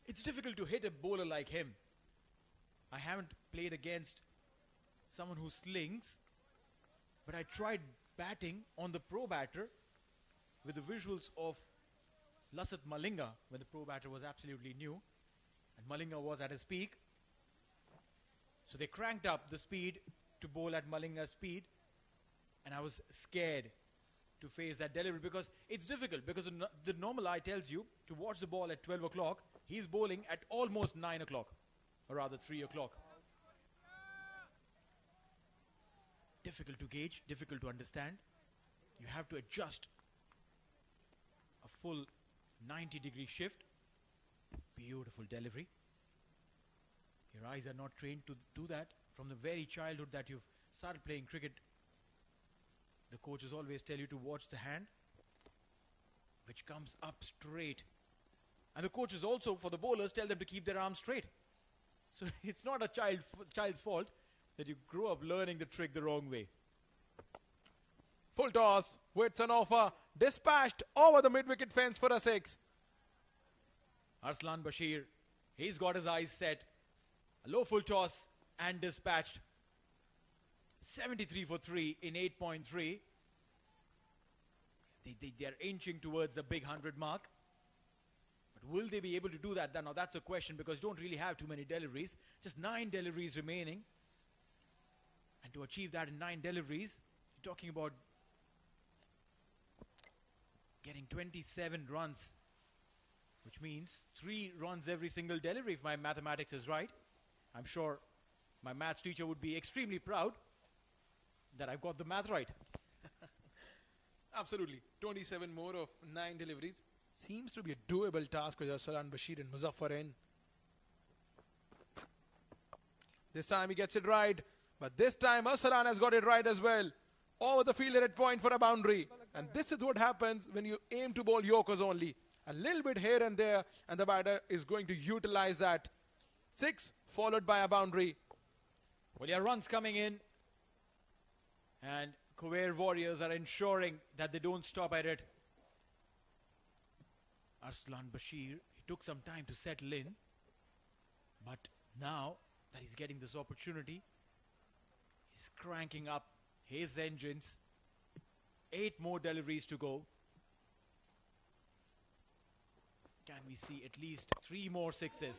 Speaker 6: It's difficult to hit a bowler like him. I haven't played against someone who slings, but I tried batting on the pro batter with the visuals of Lasat Malinga when the pro batter was absolutely new and Malinga was at his peak. So they cranked up the speed to bowl at Malinga's speed, and I was scared to face that delivery because it's difficult, because the normal eye tells you to watch the ball at 12 o'clock. He's bowling at almost 9 o'clock, or rather 3 o'clock. difficult to gauge, difficult to understand. You have to adjust a full 90-degree shift. Beautiful delivery. Your eyes are not trained to do that. From the very childhood that you've started playing cricket, the coaches always tell you to watch the hand, which comes up straight. And the coaches also, for the bowlers, tell them to keep their arms straight. So it's not a child's fault that you grew up learning the trick the wrong way.
Speaker 10: Full toss, widths on offer, dispatched over the mid-wicket fence for a 6.
Speaker 6: Arslan Bashir, he's got his eyes set. A low full toss and dispatched. 73 for 3 in 8.3. They are inching towards the big 100 mark. But will they be able to do that? Now that's a question, because you don't really have too many deliveries. Just 9 deliveries remaining. And to achieve that in 9 deliveries, you're talking about getting 27 runs, which means 3 runs every single delivery, if my mathematics is right. I'm sure my maths teacher would be extremely proud that I've got the math right.
Speaker 10: Absolutely. 27 more of 9 deliveries. Seems to be a doable task with Arslan Bashir and Muzaffar in. This time he gets it right. But this time Arslan has got it right as well. Over the fielder at point for a boundary. And this is what happens when you aim to bowl Yorkers only. A little bit here and there, and the batter is going to utilize that. 6 followed by a boundary.
Speaker 6: Well, your runs coming in. And Khuwair Warriors are ensuring that they don't stop at it. Arslan Bashir, he took some time to settle in. But now that he's getting this opportunity, he's cranking up his engines. 8 more deliveries to go. Can we see at least 3 more 6s?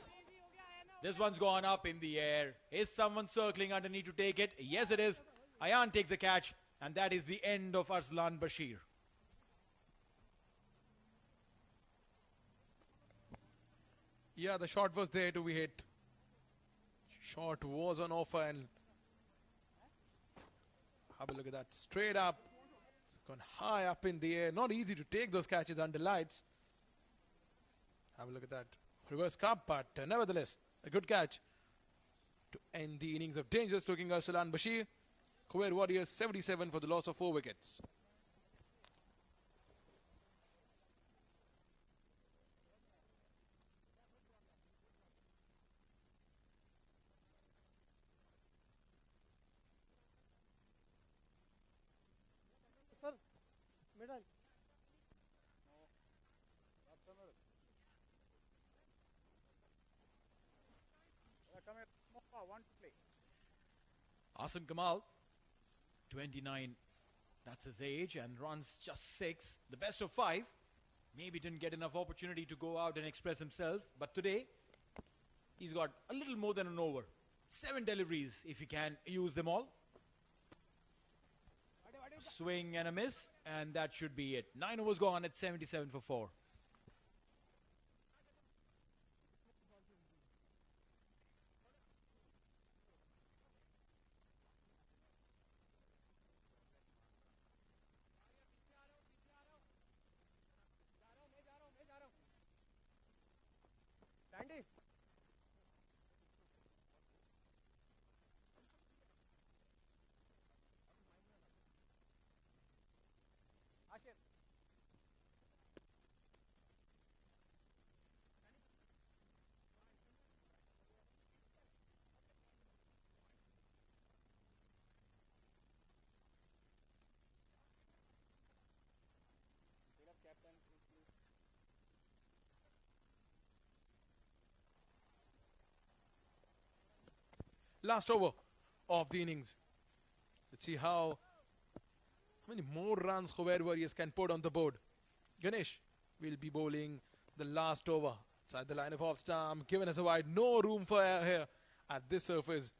Speaker 6: This one's gone up in the air. Is someone circling underneath to take it? Yes, it is. Ayan takes the catch, and that is the end of Arslan Bashir.
Speaker 10: Yeah, the shot was there to be hit. Shot was on offer, and have a look at that. Straight up. Gone high up in the air. Not easy to take those catches under lights. Have a look at that. Reverse cup, but nevertheless, a good catch to end the innings of dangerous looking Arslan Bashir. Khuwair Warriors 77 for the loss of 4 wickets.
Speaker 7: Sir, middle.
Speaker 6: Asim Kamal, 29, that's his age, and runs just 6. The best of 5. Maybe didn't get enough opportunity to go out and express himself, but today he's got a little more than an over. 7 deliveries if he can use them all. A swing and a miss, and that should be it. 9 overs gone at 77 for 4.
Speaker 7: Sandy. Ashir.
Speaker 10: Last over of the innings. Let's see how many more runs Khuwair Warriors can put on the board. Ganesh will be bowling the last over. Inside the line of off stump, given as a wide. No room for air here at this surface.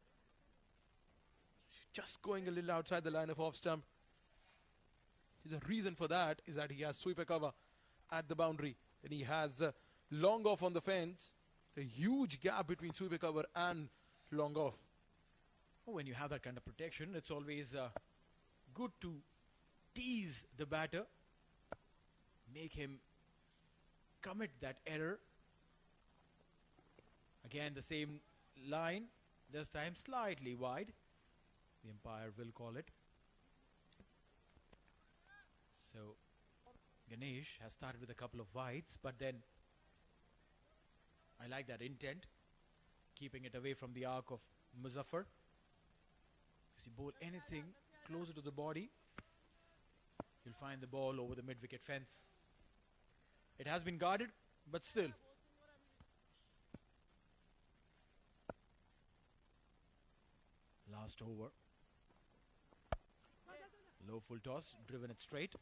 Speaker 10: Just going a little outside the line of off stump. The reason for that is that he has sweeper cover at the boundary. And he has long off on the fence. A huge gap between sweeper cover and long off.
Speaker 6: When you have that kind of protection, it's always good to tease the batter, make him commit that error. Again, the same line, this time slightly wide. The umpire will call it. So Ganesh has started with a couple of wides, but then I like that intent, keeping it away from the arc of Muzaffar. If you bowl anything closer to the body, you'll find the ball over the mid-wicket fence. It has been guarded, but still. Last over. Low full toss, driven it straight.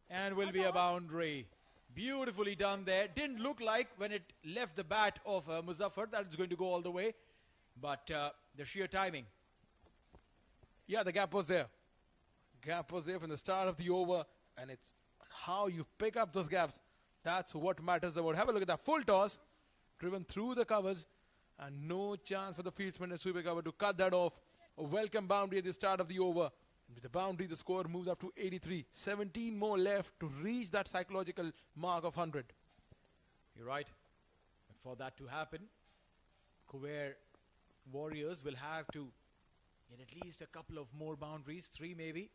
Speaker 6: And will be a boundary. Beautifully done there. Didn't look like when it left the bat of Muzaffar that it's going to go all the way. But the sheer timing.
Speaker 10: Yeah, the gap was there. Gap was there from the start of the over. And it's how you pick up those gaps. That's what matters about. Have a look at that full toss. Driven through the covers. And no chance for the fieldsman and sweeper cover to cut that off. A welcome boundary at the start of the over. With the boundary, the score moves up to 83. 17 more left to reach that psychological mark of 100.
Speaker 6: You're right. But for that to happen, Khuwair Warriors will have to get at least a couple of more boundaries. 3 maybe.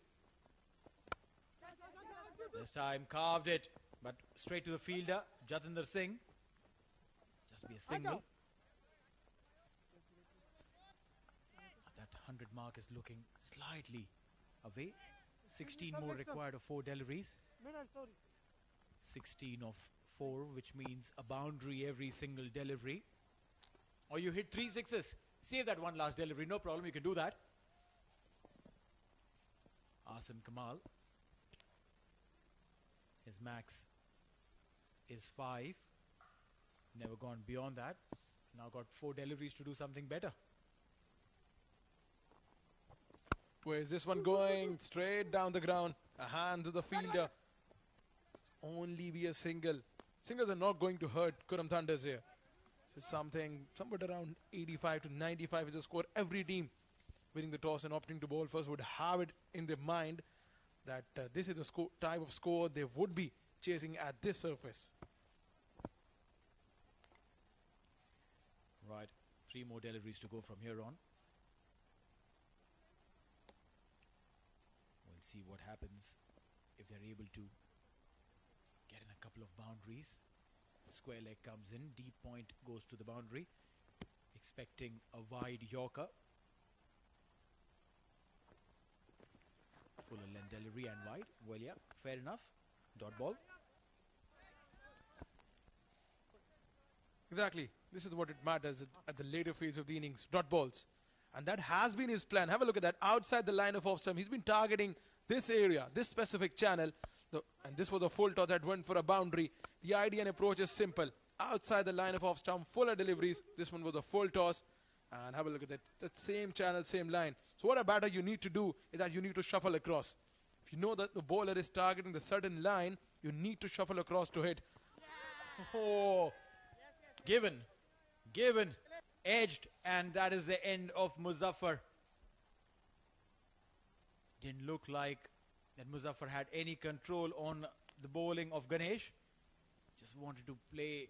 Speaker 6: This time carved it, but straight to the fielder, Jatinder Singh. Just be a single. That 100 mark is looking slightly away. 16 more required of 4 deliveries. 16 of 4, which means a boundary every single delivery. Or you hit 3 sixes. Save that one last delivery. No problem, you can do that. Asim Kamal. His max is 5. Never gone beyond that. Now got 4 deliveries to do something better.
Speaker 10: Where is this one going? Straight down the ground. A hand to the fielder. Only be a single. Singles are not going to hurt Qurum Thunders here. This is something somewhere around 85 to 95 is the score. Every team winning the toss and opting to bowl first would have it in their mind that this is the type of score they would be chasing at this surface.
Speaker 6: Right. 3 more deliveries to go from here on. We'll see what happens if they're able to get in a couple of boundaries. Square leg comes in, deep point goes to the boundary, expecting a wide Yorker. Fuller length delivery and wide. Well, yeah, fair enough. Dot ball.
Speaker 10: Exactly. This is what it matters at the later phase of the innings. Dot balls. And that has been his plan. Have a look at that. Outside the line of off stump, he's been targeting this area, this specific channel. And this was a full toss that went for a boundary. The idea and approach is simple. Outside the line of off stump, fuller deliveries. This one was a full toss. And have a look at that. That same channel, same line. So what a batter you need to do is that you need to shuffle across. If you know that the bowler is targeting the certain line, you need to shuffle across to hit.
Speaker 6: Oh, given, edged, and that is the end of Muzaffar. Didn't look like that Muzaffar had any control on the bowling of Ganesh. Just wanted to play,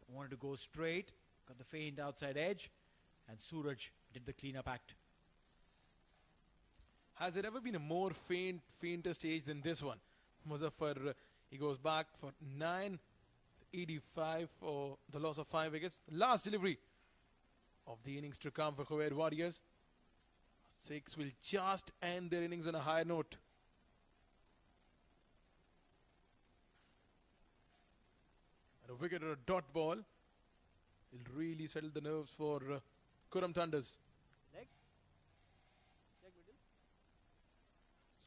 Speaker 6: wanted to go straight, got the faint outside edge, and Suraj did the cleanup act.
Speaker 10: Has there ever been a more fainter stage than this one? Muzaffar, he goes back for 985 for the loss of 5 wickets. Last delivery of the innings to come for Khuwair Warriors. 6 will just end their innings on a high note. And a wicket or a dot ball will really settle the nerves for Qurum Thunders.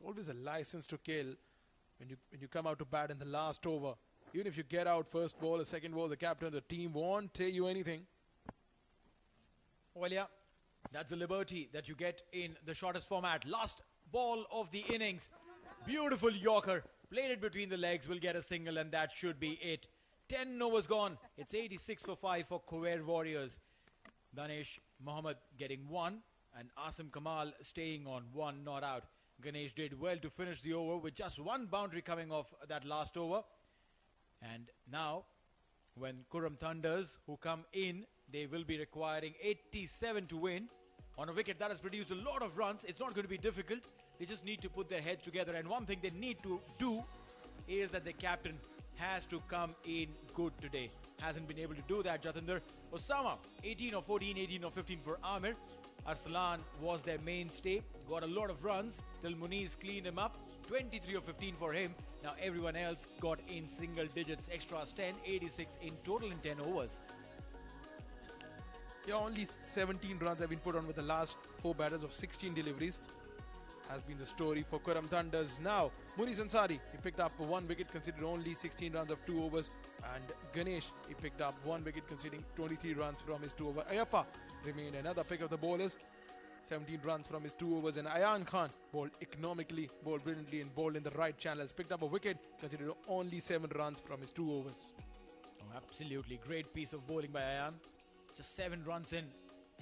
Speaker 10: It's always a license to kill when you come out to bat in the last over. Even if you get out first ball or second ball, the captain, the team won't tell you anything.
Speaker 6: Well, yeah, that's a liberty that you get in the shortest format. Last ball of the innings. Beautiful Yorker. Played it between the legs. Will get a single, and that should be it. 10 overs gone. It's 86 for 5 for Khuwair Warriors. Danish Mohammed getting 1, and Asim Kamal staying on 1 not out. Ganesh did well to finish the over with just one boundary coming off that last over. And now, when Qurum Thunders, who come in, they will be requiring 87 to win. On a wicket that has produced a lot of runs, it's not going to be difficult. They just need to put their heads together. And one thing they need to do is that the captain has to come in good today. Hasn't been able to do that, Jatinder. Osama, 18 or 14, 18 or 15 for Amir. Arslan was their mainstay. Got a lot of runs till Muniz cleaned him up. 23 or 15 for him. Now everyone else got in single digits. Extras 10, 86 in total in 10 overs.
Speaker 10: Yeah, only 17 runs have been put on with the last 4 batters of 16 deliveries. Has been the story for Qurum Thunders. Now, Muniz Ansari, he picked up 1 wicket, conceded only 16 runs of 2 overs. And Ganesh, he picked up 1 wicket, conceding 23 runs from his 2 overs. Ayappa remained another pick of the bowlers. 17 runs from his 2 overs. And Ayan Khan bowled economically, bowled brilliantly, and bowled in the right channels. Picked up a wicket, considered only 7 runs from his 2 overs.
Speaker 6: Oh, absolutely great piece of bowling by Ayan. Just 7 runs in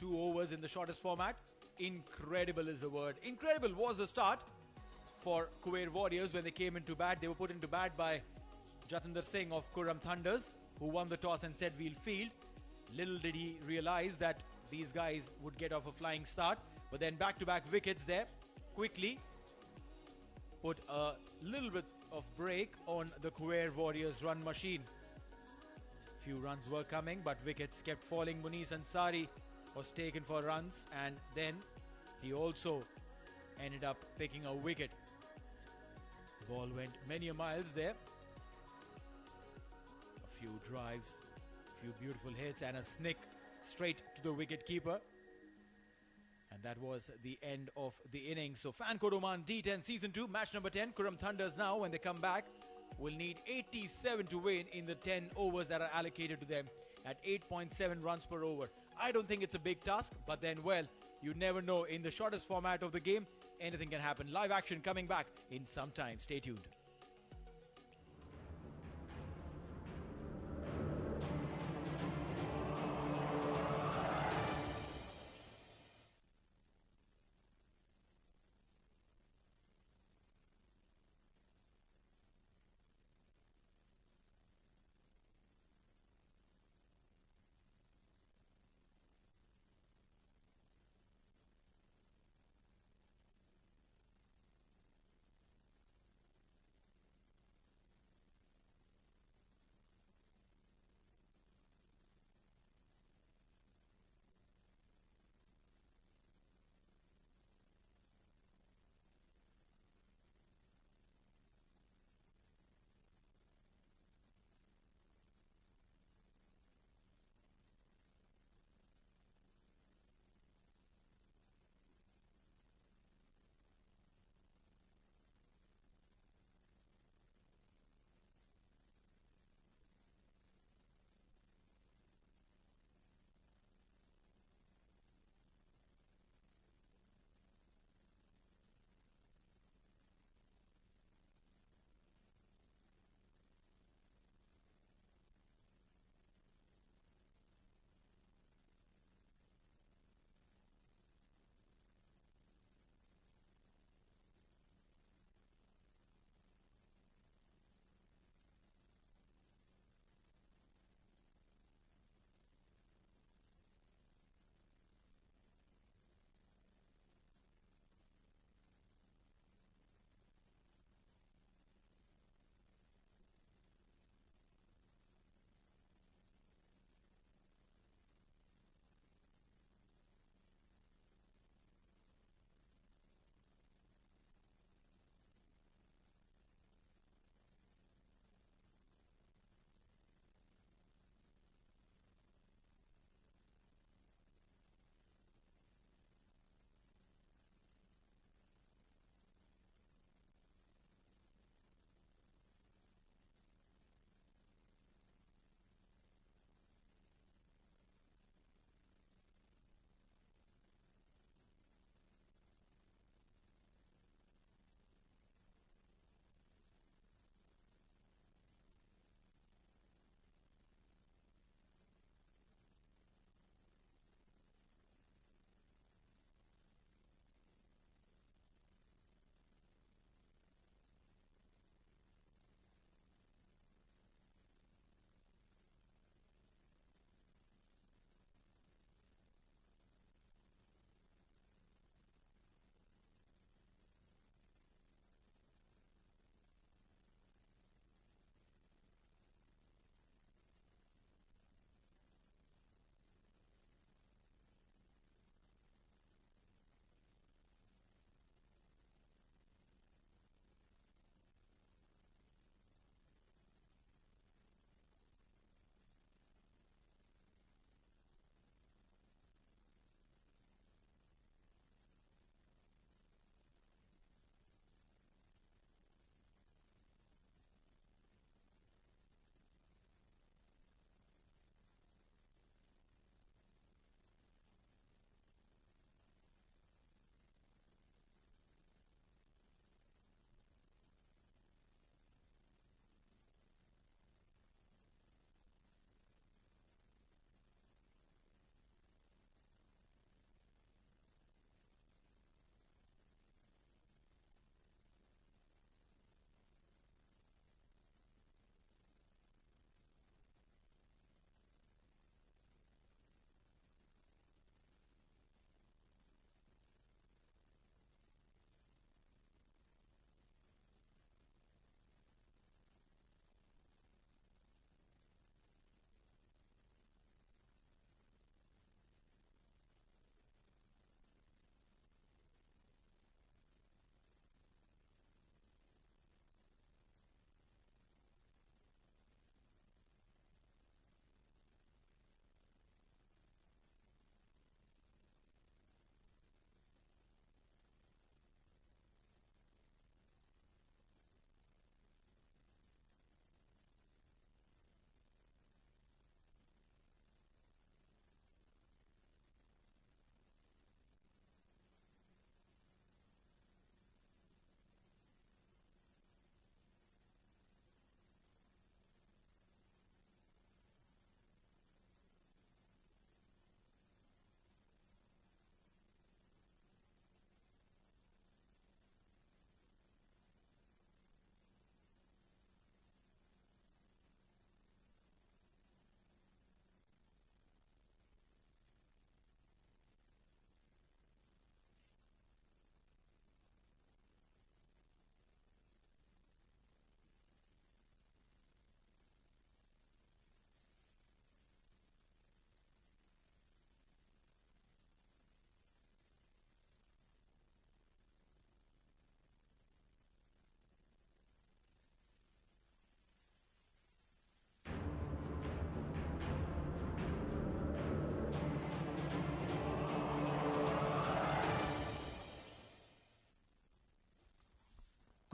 Speaker 6: 2 overs in the shortest format. Incredible is the word. Incredible was the start for Khuwair Warriors when they came into bat. They were put into bat by Jatinder Singh of Qurum Thunders, who won the toss and said we'll field. Little did he realize that these guys would get off a flying start. But then back-to-back wickets there quickly put a little bit of break on the Khuwair Warriors run machine. Few runs were coming, but wickets kept falling. Muniz Ansari was taken for runs, and then he also ended up picking a wicket. The ball went many miles there. A few drives, a few beautiful hits, and a snick straight to the wicket keeper. And that was the end of the innings. So Fan Code Oman D10 Season 2, match number 10. Qurum Thunders now, when they come back, will need 87 to win in the 10 overs that are allocated to them at 8.7 runs per over. I don't think it's a big task, but then, well, you never know. In the shortest format of the game, anything can happen. Live action coming back in some time. Stay tuned.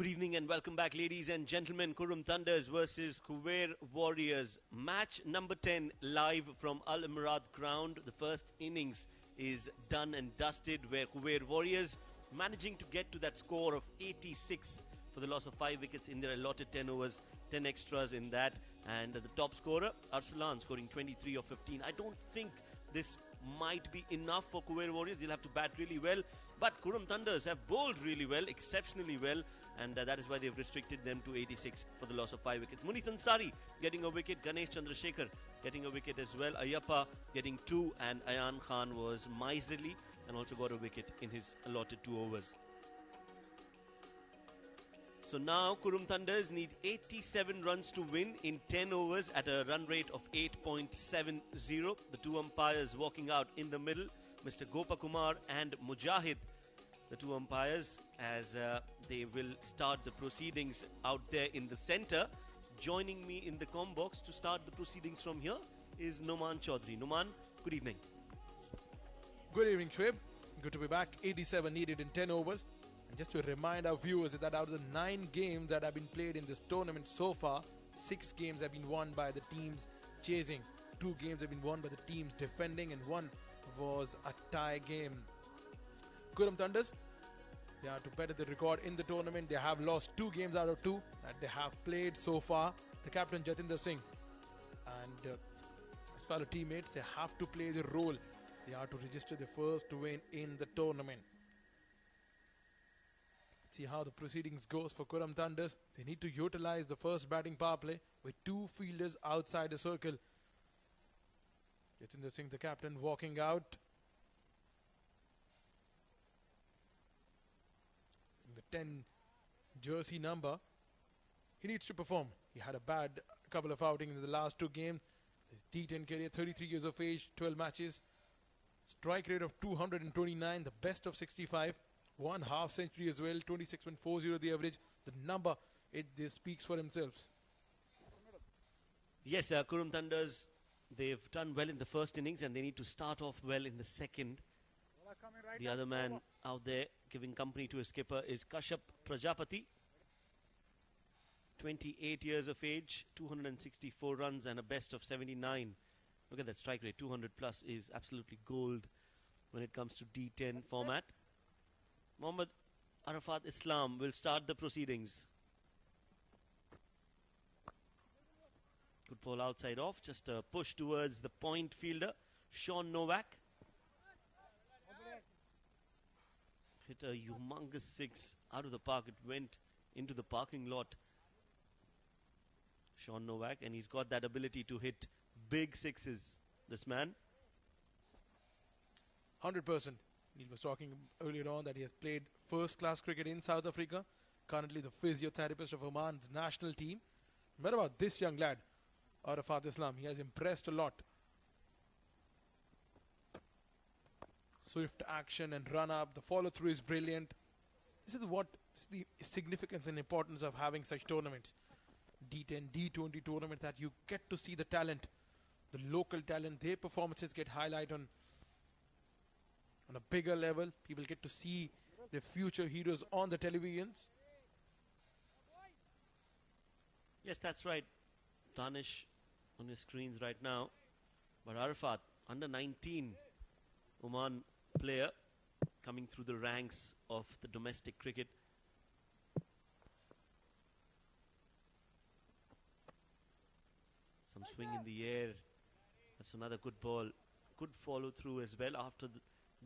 Speaker 2: Good evening and welcome back, ladies and gentlemen. Qurum Thunders versus Khuwair Warriors. Match number 10 live from Al Imrat ground. The first innings is done and dusted, where Khuwair Warriors managing to get to that score of 86 for the loss of 5 wickets in their allotted 10 overs, 10 extras in that. And the top scorer, Arslan, scoring 23 of 15. I don't think this might be enough for Khuwair Warriors. They'll have to bat really well. But Qurum Thunders have bowled really well, exceptionally well, and that is why they've restricted them to 86 for the loss of 5 wickets. Munish Ansari getting a wicket, Ganesh Chandrasekhar getting a wicket as well, Ayappa getting 2, and Ayan Khan was miserly and also got a wicket in his allotted 2 overs. So now Qurum Thunders need 87 runs to win in 10 overs at a run rate of 8.70. The two umpires walking out in the middle, Mr. Gopakumar and Mujahid, the two umpires, as they will start the proceedings out there in the centre. Joining me in the comm box to start the proceedings from here is Noman Chaudhary. Noman, good evening.
Speaker 10: Good evening, Shweb. Good to be back. 87 needed in 10 overs. And just to remind our viewers that out of the 9 games that have been played in this tournament so far, 6 games have been won by the teams chasing. 2 games have been won by the teams defending, and 1 was a tie game. Qurum Thunders, they are to better the record in the tournament. They have lost 2 games out of 2 that they have played so far. The captain Jatinder Singh and his fellow teammates, they have to play the role. They are to register the first win in the tournament. Let's see how the proceedings goes for Qurum Thunders. They need to utilize the first batting power play with 2 fielders outside the circle. Jatinder Singh, the captain, walking out. The 10 jersey number, he needs to perform. He had a bad couple of outings in the last 2 games. His D10 career, 33 years of age, 12 matches. Strike rate of 229, the best of 65. 1 half century as well, 26.40 the average. The number, it just speaks for himself.
Speaker 2: Yes, Qurum Thunders, they've done well in the first innings and they need to start off well in the second. The other man out there giving company to his skipper is Kashyap Prajapati. 28 years of age, 264 runs and a best of 79. Look at that strike rate, 200 plus is absolutely gold when it comes to D10 format. Mohammad Arafat Islam will start the proceedings. Good ball outside off, just a push towards the point fielder, Sean Novak. Hit a humongous 6 out of the park. It went into the parking lot. Sean Novak, and he's got that ability to hit big 6s, this man.
Speaker 10: 100%. Neil was talking earlier on that he has played first-class cricket in South Africa. Currently the physiotherapist of Oman's national team. What about this young lad, Arafat Islam? He has impressed a lot. Swift action and run up. The follow through is brilliant. This is what the significance and importance of having such tournaments. D10, D20 tournaments, that you get to see the talent, the local talent, their performances get highlighted on a bigger level. People get to see the future heroes on the televisions.
Speaker 2: Yes, that's right. Danish on your screens right now. But Arafat, under 19 Oman player, coming through the ranks of the domestic cricket. Some swing in the air. That's another good ball. Good follow through as well after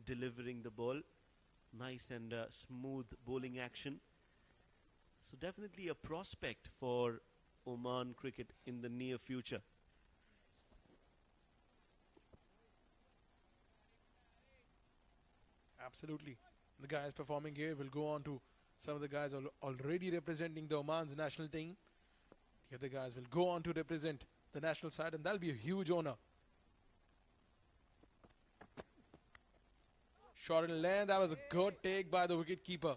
Speaker 2: delivering the ball. Nice and smooth bowling action. So definitely a prospect for Oman cricket in the near future.
Speaker 10: Absolutely. The guys performing here will go on to some of the guys already representing the Oman's national team. The other guys will go on to represent the national side, and that'll be a huge honor. Short in length, that was a good take by the wicket keeper.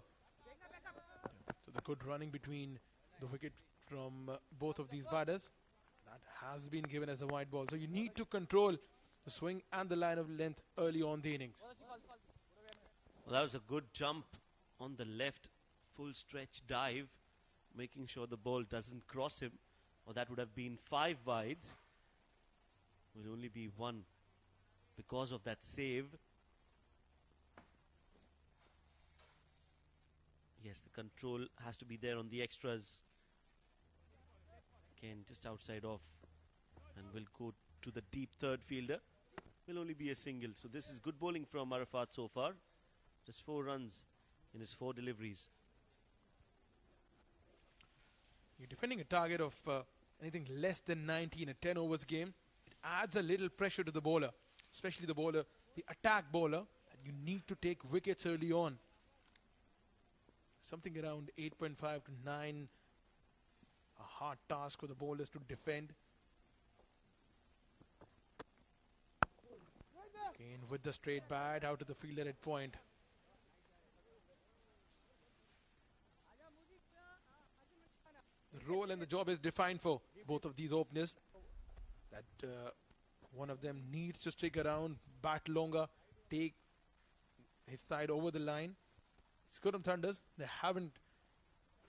Speaker 10: So the good running between the wicket from both of these batters. That has been given as a white ball. So you need to control the swing and the line of length early on the innings.
Speaker 2: Well, that was a good jump on the left, full stretch dive making sure the ball doesn't cross him, or that would have been 5 wides. Will only be 1 because of that save. Yes, the control has to be there on the extras. Again, just outside off, and will go to the deep third fielder. Will only be a single. So this is good bowling from Arafat so far. Just 4 runs in his 4 deliveries.
Speaker 10: You're defending a target of anything less than 90 in a 10 overs game. It adds a little pressure to the bowler, especially the bowler, the attack bowler, that you need to take wickets early on. Something around 8.5 to 9. A hard task for the bowlers to defend. Again with the straight bat out to the fielder at point. The role and the job is defined for both of these openers. That one of them needs to stick around, bat longer, take his side over the line. Qurum Thunders, they haven't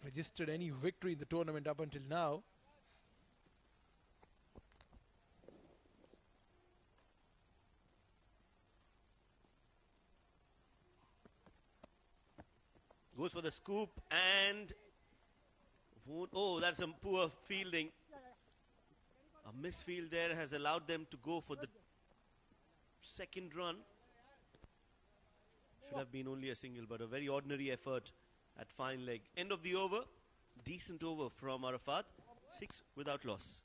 Speaker 10: registered any victory in the tournament up until now.
Speaker 2: Goes for the scoop and oh, that's some poor fielding. A misfield there has allowed them to go for the second run. Should have been only a single, but a very ordinary effort at fine leg. End of the over. Decent over from Arafat. 6 without loss.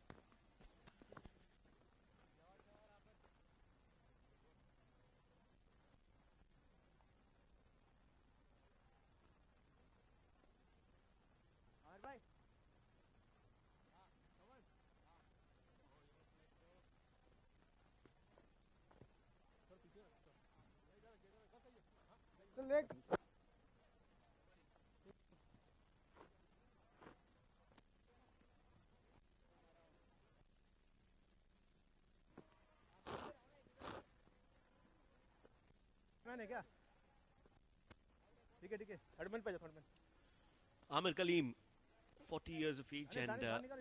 Speaker 7: क्या ठीक है third man पे third man
Speaker 2: Amir Kaleem, 40 years of age and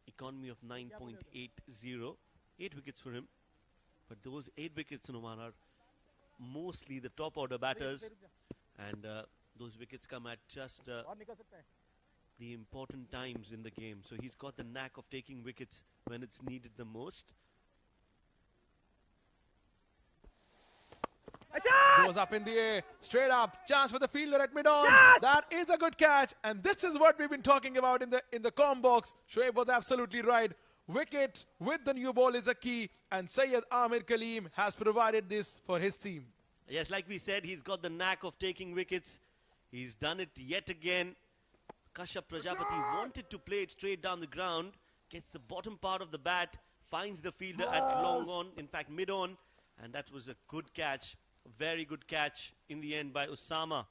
Speaker 2: economy of 9.80. 8 wickets for him. But those 8 wickets in Oman are mostly the top order batters. And those wickets come at just the important times in the game. So he's got the knack of taking wickets when it's needed the most.
Speaker 10: Goes up in the air, straight up, chance for the fielder at mid-on. Yes! That is a good catch, and this is what we've been talking about in the com box. Shoaib was absolutely right. Wicket with the new ball is a key, and Syed Amir Kaleem has provided this for his team.
Speaker 2: Yes, like we said, he's got the knack of taking wickets. He's done it yet again. Kashyap Prajapati wanted to play it straight down the ground, gets the bottom part of the bat, finds the fielder at long on, in fact mid-on, and that was a good catch. Very good catch in the end by Usama.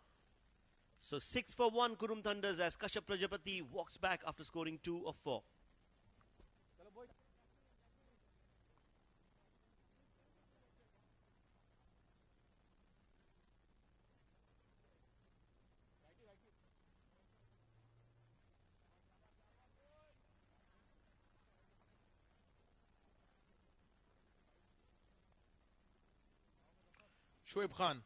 Speaker 2: So 6 for 1 Qurum Thunders as Kashyap Prajapati walks back after scoring 2 of 4.
Speaker 10: Shoaib Khan,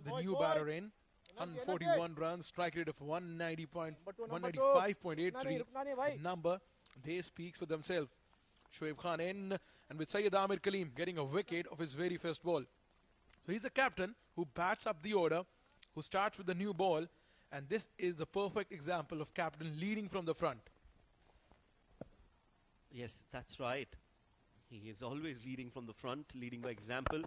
Speaker 10: the new batter in, 141 runs, strike rate of 195.83. Number, they speaks for themselves. Shoaib Khan in, and with Syed Amir Kaleem getting a wicket of his very first ball. So he's the captain who bats up the order, who starts with the new ball, and this is the perfect example of captain leading from the front.
Speaker 2: Yes, that's right. He is always leading from the front, leading by example.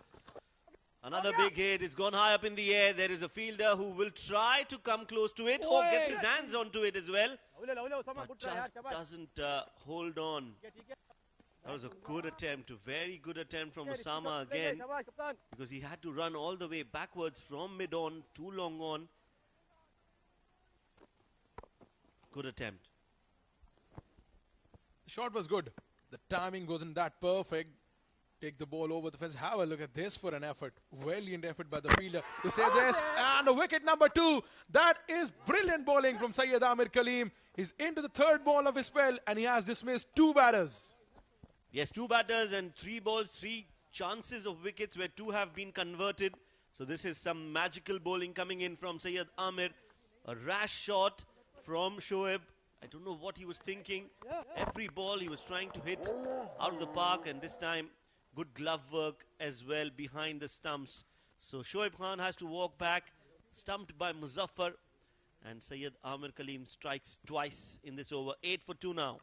Speaker 2: Another big hit. It's gone high up in the air. There is a fielder who will try to come close to it. Oh, gets his hands onto it as well. But just doesn't hold on. That was a good attempt. A very good attempt from Usama again. Because he had to run all the way backwards from mid-on to long on. Good attempt.
Speaker 10: The shot was good. The timing wasn't that perfect. Take the ball over the fence. Have a look at this for an effort. Valiant effort by the fielder to save this. And a wicket number 2. That is brilliant bowling from Syed Amir Kaleem. He's into the third ball of his spell and he has dismissed 2 batters.
Speaker 2: Yes, 2 batters and 3 balls, 3 chances of wickets where 2 have been converted. So this is some magical bowling coming in from Syed Amir. A rash shot from Shoaib. I don't know what he was thinking. Every ball he was trying to hit out of the park, and this time good glove work as well behind the stumps. So Shoaib Khan has to walk back, stumped by Muzaffar, and Syed Amir Kaleem strikes twice in this over. 8 for 2 now.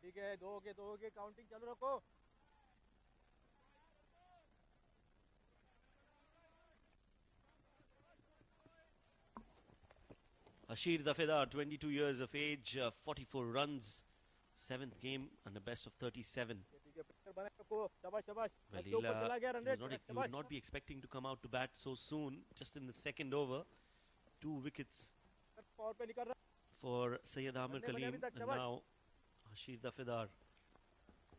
Speaker 7: ठीक है 2 के counting चालू रखो.
Speaker 2: Ashir Dafedar, 22 years of age, 44 runs, 7th game and a best of 37. Well, he would not be expecting to come out to bat so soon, just in the second over. 2 wickets for Syed Amir Kaleem, and now Ashir Dafedar.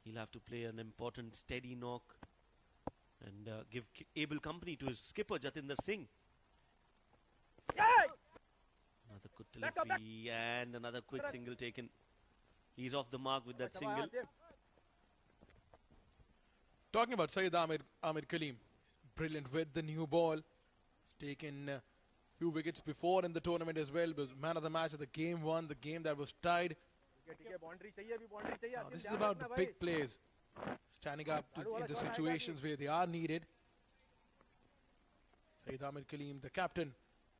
Speaker 2: He'll have to play an important steady knock and give able company to his skipper Jatinder Singh. Another good delivery and another quick single taken. He's off the mark with that single.
Speaker 10: Talking about Syed Amir Kaleem, brilliant with the new ball. He's taken a few wickets before in the tournament as well. Was man of the match of the game 1, the game that was tied. Now, this is about the big plays, standing up in the situations where they are needed. Syed Amir Kaleem, the captain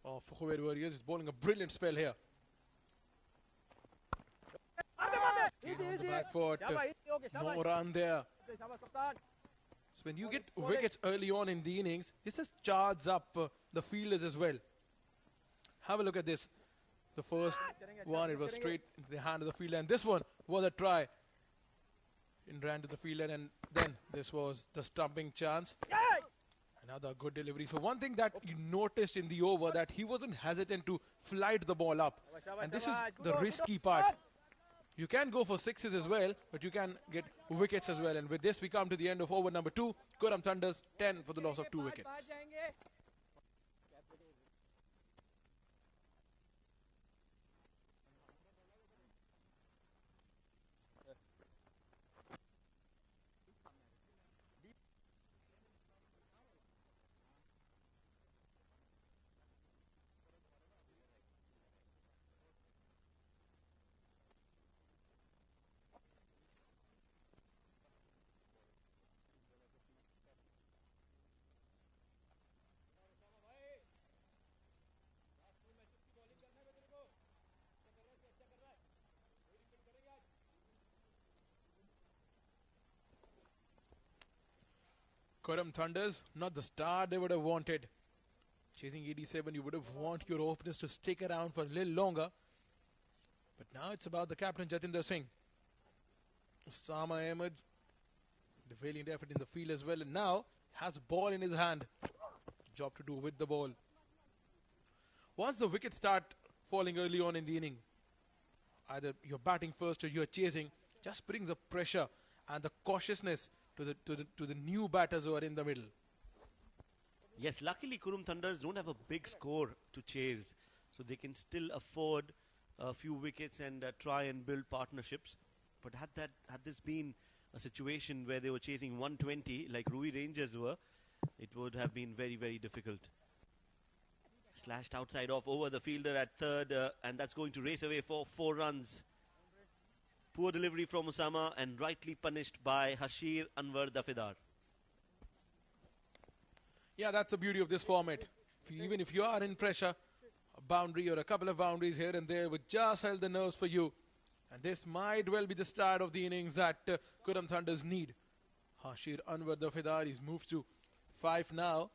Speaker 10: of Khuwair Warriors, is bowling a brilliant spell here. On the back foot, no run there. So when you get wickets early on in the innings, this just charges up the fielders as well. Have a look at this. The first one, it was straight into the hand of the fielder, and this one was a try. It ran to the fielder, and then this was the stumping chance. Another good delivery. So one thing that you noticed in the over, that he wasn't hesitant to flight the ball up, and this is the risky part. You can go for 6s as well, but you can get wickets as well. And with this, we come to the end of over number 2. Qurum Thunders 10 for the loss of 2 wickets. Qurum Thunders, not the start they would have wanted. Chasing 87, you would have wanted your openers to stick around for a little longer. But now it's about the captain Jatinder Singh. Osama Ahmed, the valiant effort in the field as well, and now has a ball in his hand. Job to do with the ball. Once the wickets start falling early on in the inning, either you're batting first or you're chasing, just brings a pressure and the cautiousness to the new batters who are in the middle.
Speaker 2: Yes, luckily Qurum Thunders don't have a big score to chase, so they can still afford a few wickets and try and build partnerships. But had this been a situation where they were chasing 120 like Rui Rangers were, it would have been very, very difficult. Slashed outside off over the fielder at third, and that's going to race away for 4 runs. Poor delivery from Osama and rightly punished by Hashir Anwar Dafedar.
Speaker 10: Yeah, that's the beauty of this format. Even if you are in pressure, a boundary or a couple of boundaries here and there would just hold the nerves for you. And this might well be the start of the innings that Qurum Thunders need. Hashir Anwar Dafedar, he's moved to 5 now.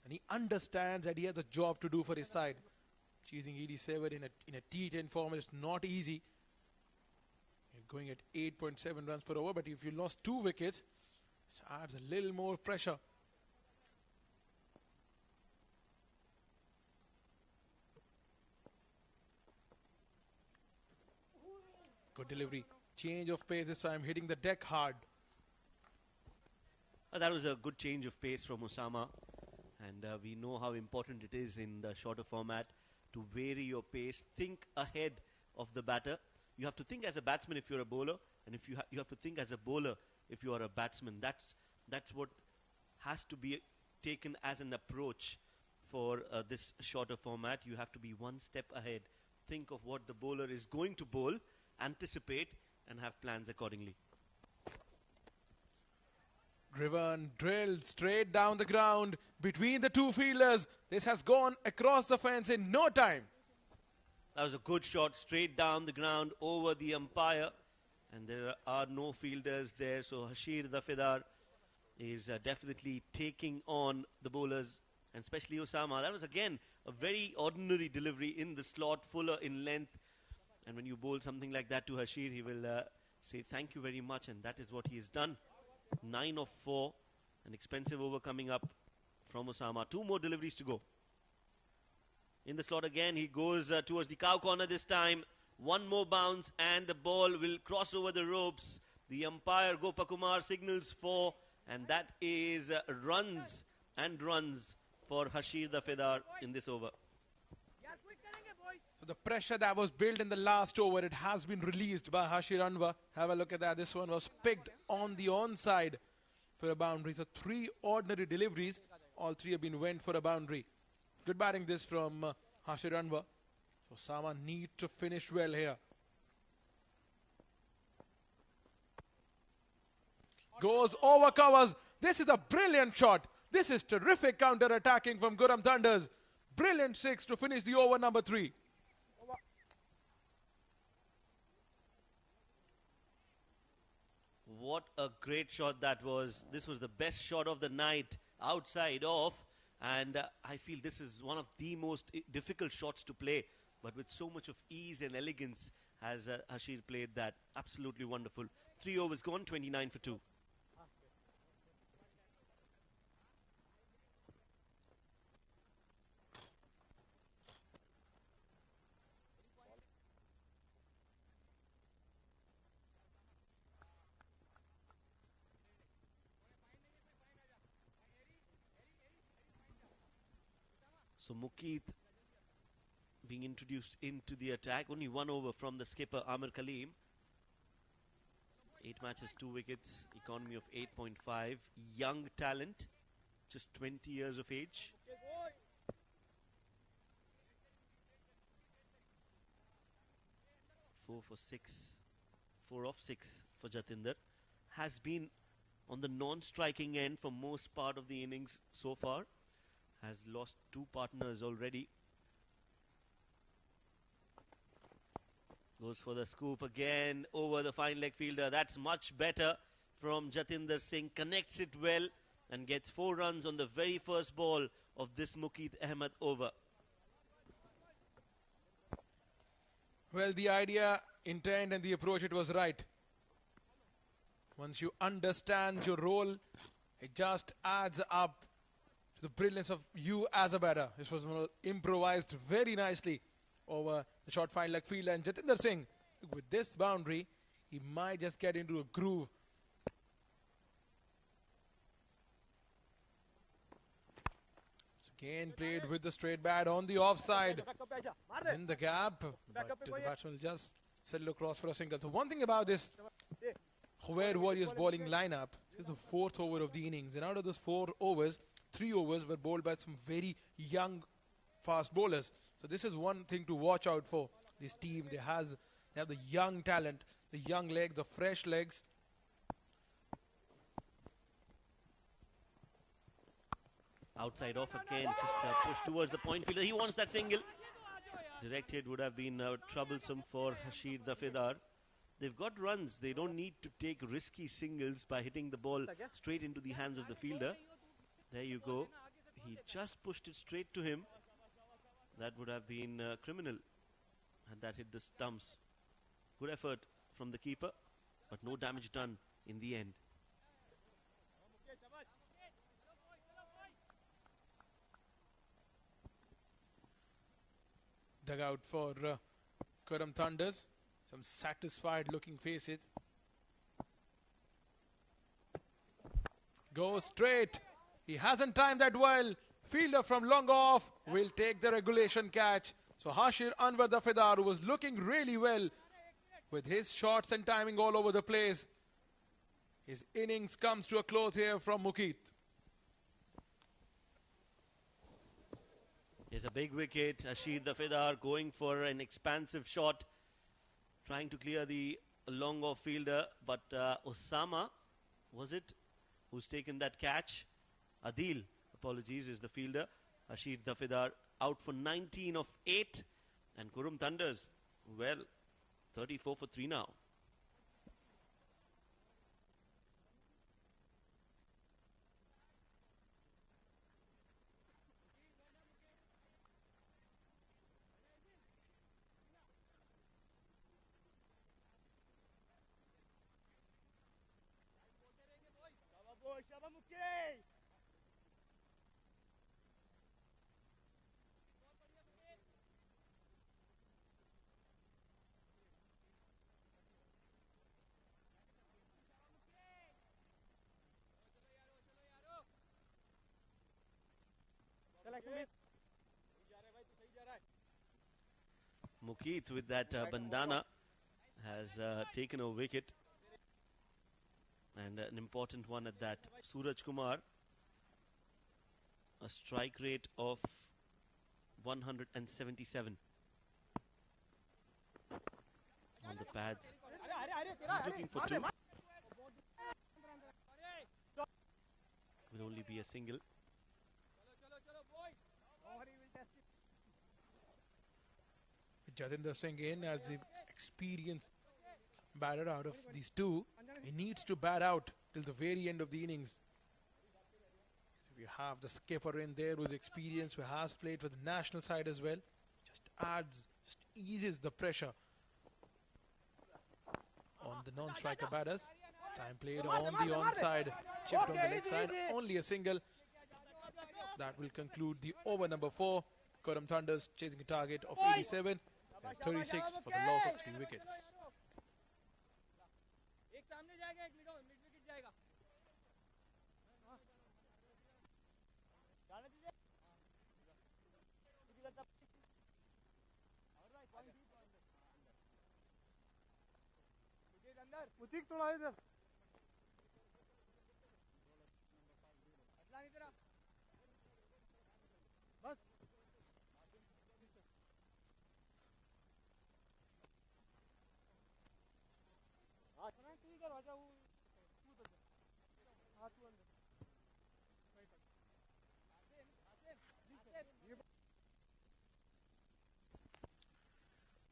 Speaker 10: And he understands that he has a job to do for his side. Chasing 87 in a T10 format is not easy. You're going at 8.7 runs per over, but if you lost 2 wickets, it adds a little more pressure. Good delivery. Change of pace this time, hitting the deck hard.
Speaker 2: That was a good change of pace from Osama. And we know how important it is in the shorter format to vary your pace. Think ahead of the batter. You have to think as a batsman if you're a bowler, and if you have to think as a bowler if you are a batsman. That's what has to be taken as an approach for this shorter format. You have to be one step ahead. Think of what the bowler is going to bowl, anticipate, and have plans accordingly.
Speaker 10: Driven, drilled straight down the ground between the two fielders. This has gone across the fence in no time.
Speaker 2: That was a good shot straight down the ground over the umpire. And there are no fielders there. So Hashir Dafidar is definitely taking on the bowlers, and especially Osama. That was again a very ordinary delivery in the slot, fuller in length. And when you bowl something like that to Hashir, he will say thank you very much. And that is what he has done. 9 of 4. An expensive over coming up from Osama. 2 more deliveries to go. In the slot again, he goes towards the cow corner this time. 1 more bounce and the ball will cross over the ropes. The umpire Gopakumar signals for, and that is runs and runs for Hashir Dafidar in this over.
Speaker 10: So the pressure that was built in the last over, it has been released by Hashir Anwar. Have a look at that. This one was picked on the onside for a boundary. So 3 ordinary deliveries. All 3 have been went for a boundary. Good batting this from Hashir Anwar. So Sama need to finish well here. Goes over covers. This is a brilliant shot. This is terrific counter-attacking from Qurum Thunders. Brilliant 6 to finish the over number 3.
Speaker 2: What a great shot that was. This was the best shot of the night outside off. And I feel this is one of the most difficult shots to play. But with so much of ease and elegance has Hashir played that. Absolutely wonderful. 3 overs gone, 29 for 2. So Mukeet being introduced into the attack. Only 1 over from the skipper Amir Kaleem. 8 matches, 2 wickets. Economy of 8.5. Young talent. Just 20 years of age. Four for 6. 4 off 6 for Jatinder. Has been on the non-striking end for most part of the innings so far. Has lost 2 partners already. Goes for the scoop again over the fine leg fielder. That's much better from Jatinder Singh. Connects it well and gets 4 runs on the very first ball of this Mukeet Ahmed over.
Speaker 10: Well, the idea, intent and the approach, it was right. Once you understand your role, it just adds up to the brilliance of you as a batter. This was improvised very nicely over the short fine leg fielder. And Jatinder Singh, with this boundary, he might just get into a groove. It's again played with the straight bat on the offside. It's in the gap, but the batsman will just settle across for a single. So one thing about this Khuwair Warriors bowling lineup, this is the 4th over of the innings. And out of those 4 overs, 3 overs were bowled by some very young fast bowlers. So this is one thing to watch out for. This team, they have the young talent, the young legs, the fresh legs.
Speaker 2: Outside off again, just pushed towards the point fielder. He wants that single. Direct hit would have been troublesome for Hashir Dafidar. They've got runs. They don't need to take risky singles by hitting the ball straight into the hands of the fielder. There you go. He just pushed it straight to him. That would have been criminal had that hit the stumps. Good effort from the keeper, but no damage done in the end.
Speaker 10: Dugout for Qurum Thunders. Some satisfied looking faces. Goes straight. He hasn't timed that well. Fielder from long off will take the regulation catch. So Hashir Anwar Dafedar, who was looking really well with his shots and timing all over the place. His innings comes to a close here from Mukeet.
Speaker 2: It's a big wicket. Hashir Dafedar going for an expansive shot, trying to clear the long off fielder, but Osama, was it, who's taken that catch? Adil, apologies, is the fielder. Hashir Dafedar out for 19 of 8, and Qurum Thunders, well, 34 for 3 now. Mukeet with that bandana has taken a wicket, and an important one at that. Suraj Kumar, a strike rate of 177 on the pads. He's looking for 2. Will only be a single.
Speaker 10: Jatinder Singh in as the experienced batter out of these two. He needs to bat out till the very end of the innings. So we have the skipper in there who's experienced, who has played for the national side as well. Just eases the pressure on the non-striker batters. Time played on the onside, chipped on the leg side, only a single. That will conclude the over number 4. Qurum Thunders chasing a target of 87 and 36 for the loss of 3 wickets.
Speaker 7: थोड़ा इधर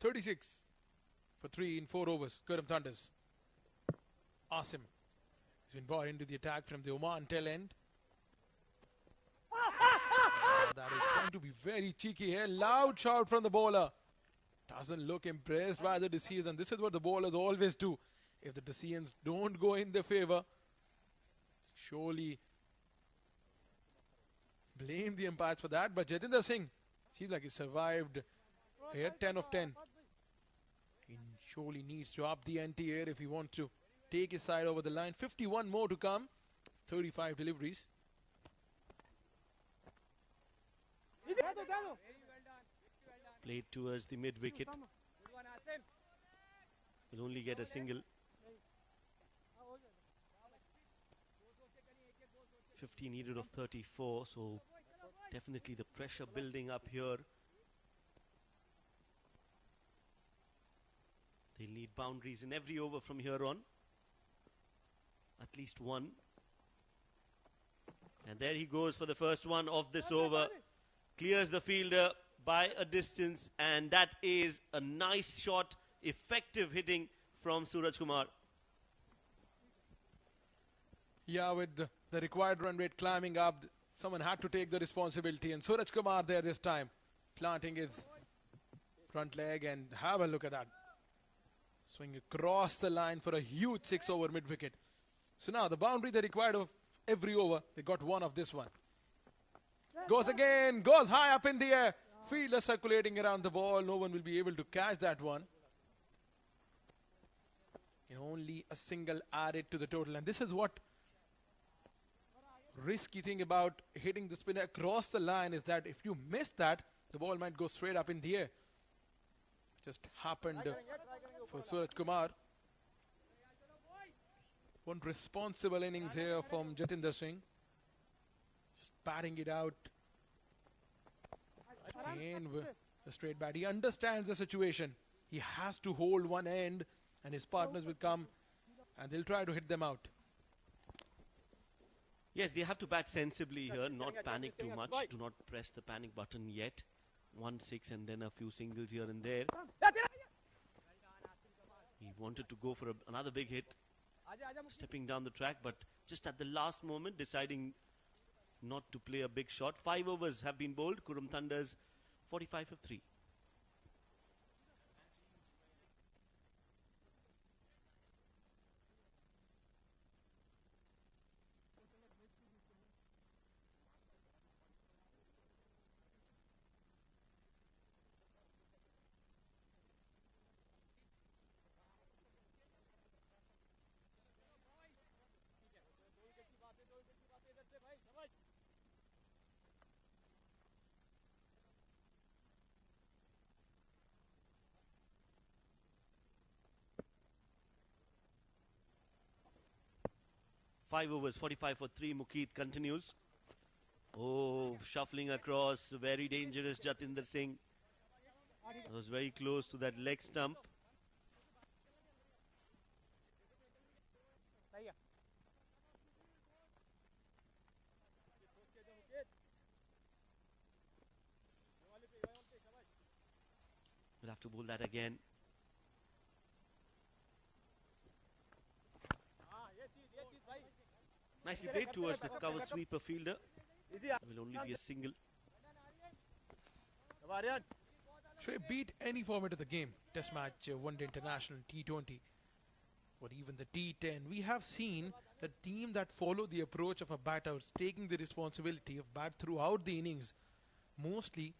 Speaker 10: 36 for 3 in 4 overs. Qurum Thunders. Asim has been brought into the attack from the Oman tail end. That is going to be very cheeky here. Loud shout from the bowler. Doesn't look impressed by the decision. This is what the bowlers always do. If the decisions don't go in their favor, surely blame the umpires for that. But Jatinder Singh seems like he survived here, 10 of 10. He surely needs to up the ante here if he wants to take his side over the line. 51 more to come, 35 deliveries.
Speaker 2: Played towards the mid wicket. Will only get a single. 50 needed of 34, so definitely the pressure building up here. They'll need boundaries in every over from here on. At least one. And there he goes for the first one of this over. Clears the fielder by a distance, and that is a nice shot, effective hitting from Suraj Kumar.
Speaker 10: Yeah, with the required run rate climbing up, someone had to take the responsibility, and Suraj Kumar there this time, planting his front leg, and have a look at that. Swing across the line for a huge 6-over mid-wicket. So now the boundary they required of every over, they got one of this one. Goes again, goes high up in the air. Fielder circulating around the ball. No one will be able to catch that one. only a single added to the total. And this is what risky thing about hitting the spinner across the line is that if you miss that, the ball might go straight up in the air. Just happened for Suraj Kumar. One responsible innings here from Jatinder Singh. Just batting it out. Again with the straight bat. He understands the situation. He has to hold one end and his partners will come and they'll try to hit them out.
Speaker 2: Yes, they have to bat sensibly here, not panic too much. Do not press the panic button yet. 1-6 and then a few singles here and there. He wanted to go for another big hit, stepping down the track, but just at the last moment deciding not to play a big shot. 5 overs have been bowled. Qurum Thunders 45 for 3. Five overs, 45 for 3. Mukeet continues. Oh, shuffling across. Very dangerous, Jatinder Singh. Was very close to that leg stump. We'll have to bowl that again. Nicely played towards the cover sweeper fielder. It will only be a single.
Speaker 10: Should beat any format of the game. Test match, One Day International, T20, or even the D10. We have seen the team that follow the approach of a batter taking the responsibility of bat throughout the innings. Mostly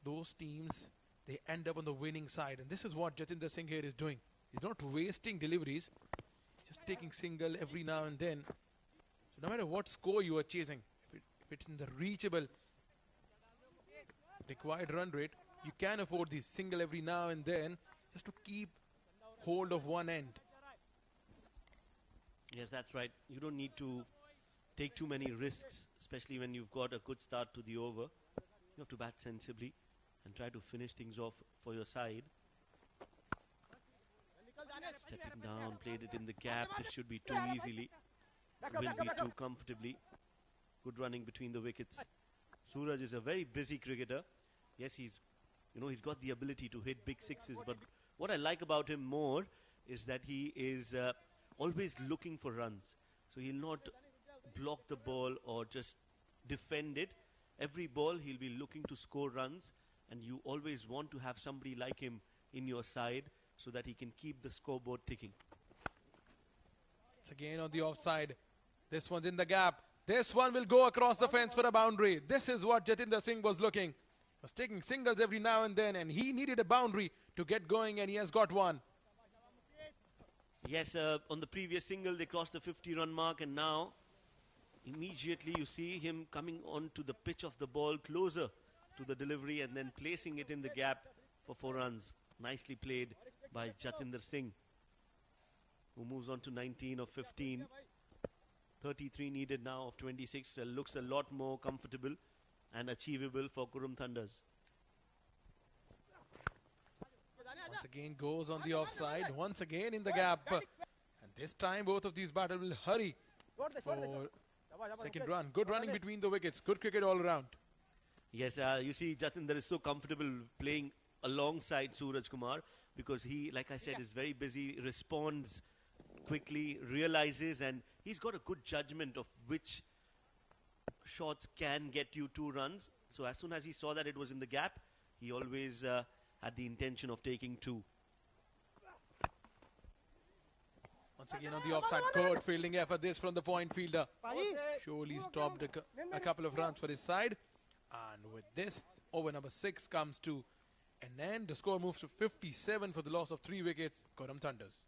Speaker 10: those teams, they end up on the winning side. And this is what Jatinder Singh here is doing. He's not wasting deliveries. Just taking single every now and then. So no matter what score you are chasing, if it's in the reachable required run rate, you can afford the single every now and then just to keep hold of one end.
Speaker 2: Yes, that's right. You don't need to take too many risks, especially when you've got a good start to the over. You have to bat sensibly and try to finish things off for your side. Stepping down, played it in the gap. This should be too easily. Will be too comfortably. Good running between the wickets. Suraj is a very busy cricketer. Yes, he's got the ability to hit big sixes, but what I like about him more is that he is always looking for runs. So he'll not block the ball or just defend it. Every ball he'll be looking to score runs, and you always want to have somebody like him in your side so that he can keep the scoreboard ticking.
Speaker 10: It's again on the offside. This one's in the gap. This one will go across the fence for a boundary. This is what Jatinder Singh was looking. Was taking singles every now and then, and he needed a boundary to get going, and he has got one.
Speaker 2: Yes, on the previous single they crossed the 50-run mark, and now immediately you see him coming onto the pitch of the ball closer to the delivery and then placing it in the gap for 4 runs. Nicely played by Jatinder Singh, who moves on to 19 of 15. 33 needed now of 26. Looks a lot more comfortable and achievable for Qurum Thunders.
Speaker 10: Once again goes on the offside. Once again in the gap. And this time both of these batters will hurry for second run. Good running between the wickets. Good cricket all around.
Speaker 2: Yes, you see Jatinder is so comfortable playing alongside Suraj Kumar because he, like I said, is very busy, responds quickly, realizes, and he's got a good judgment of which shots can get you 2 runs. So as soon as he saw that it was in the gap, he always had the intention of taking 2.
Speaker 10: Once again on the offside. Good fielding effort this from the point fielder. Surely stopped a couple of runs for his side. And with this, over number 6 comes to an end. The score moves to 57 for the loss of 3 wickets. Qurum Thunders.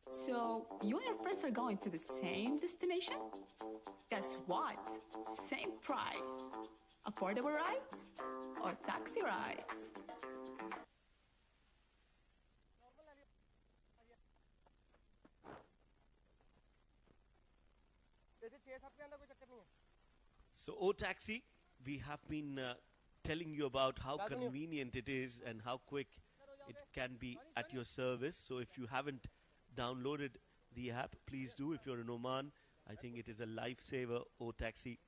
Speaker 8: So, you and your friends are going to the same destination? Guess what? Same price. Affordable rides or taxi rides?
Speaker 2: So, O Taxi, we have been telling you about how convenient it is and how quick it can be at your service. So, if you haven't downloaded the app, please do. If you're in Oman, I think it is a lifesaver. O Taxi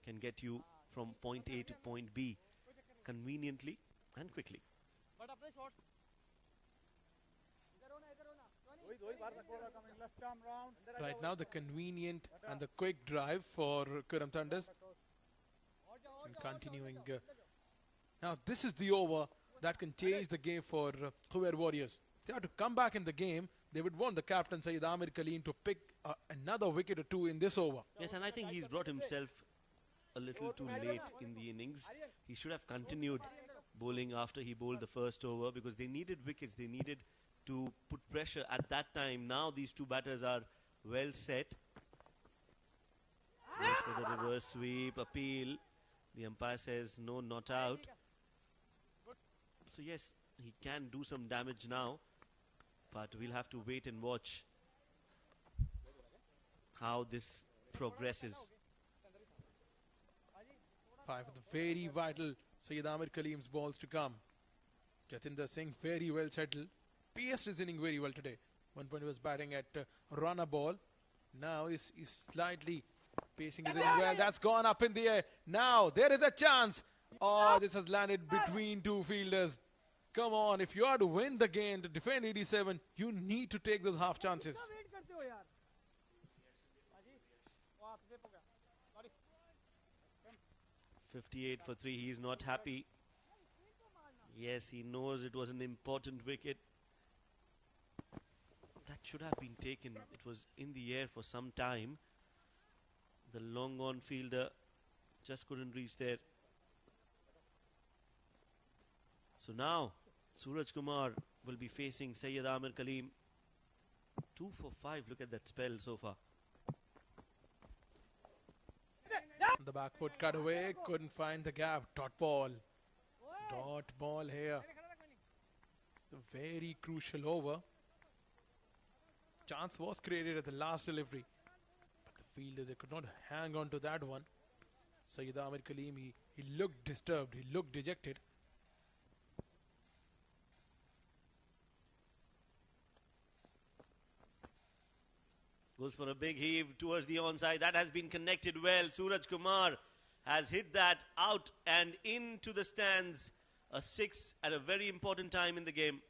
Speaker 2: can get you from point A to point B conveniently and quickly.
Speaker 10: Right now, the convenient and the quick drive for Qurum Thunders. And continuing. Now, this is the over that can change the game for Khuwair Warriors. They have to come back in the game. They would want the captain, Sayyid Amir Kaleem, to pick another wicket or two in this over.
Speaker 2: Yes, and I think he's brought himself a little too late in the innings. He should have continued bowling after he bowled the first over because they needed wickets. They needed to put pressure at that time. Now these two batters are well set. Yes, for the reverse sweep, appeal. The umpire says no, not out. So yes, he can do some damage now, but we'll have to wait and watch how this progresses.
Speaker 10: 5 of the very vital Sayyid Amir Kaleem's balls to come. Jatinder Singh very well settled. Paced his inning very well today. One point he was batting at runner ball. Now he's slightly pacing his inning well. That's gone up in the air. Now there is a chance. Oh, this has landed between two fielders. Come on, if you are to win the game, to defend 87, you need to take those half chances.
Speaker 2: 58 for 3. He is not happy. Yes, he knows it was an important wicket. That should have been taken. It was in the air for some time. The long on fielder just couldn't reach there. So now Suraj Kumar will be facing Sayyid Amir Kaleem. 2 for 5. Look at that spell so far.
Speaker 10: The back foot cut away, couldn't find the gap. Dot ball. Dot ball here. It's a very crucial over. Chance was created at the last delivery, but the fielders, they could not hang on to that one. Sayyid Amir Kaleem, he looked disturbed, he looked dejected.
Speaker 2: Goes for a big heave towards the onside. That has been connected well. Suraj Kumar has hit that out and into the stands. A 6 at a very important time in the game.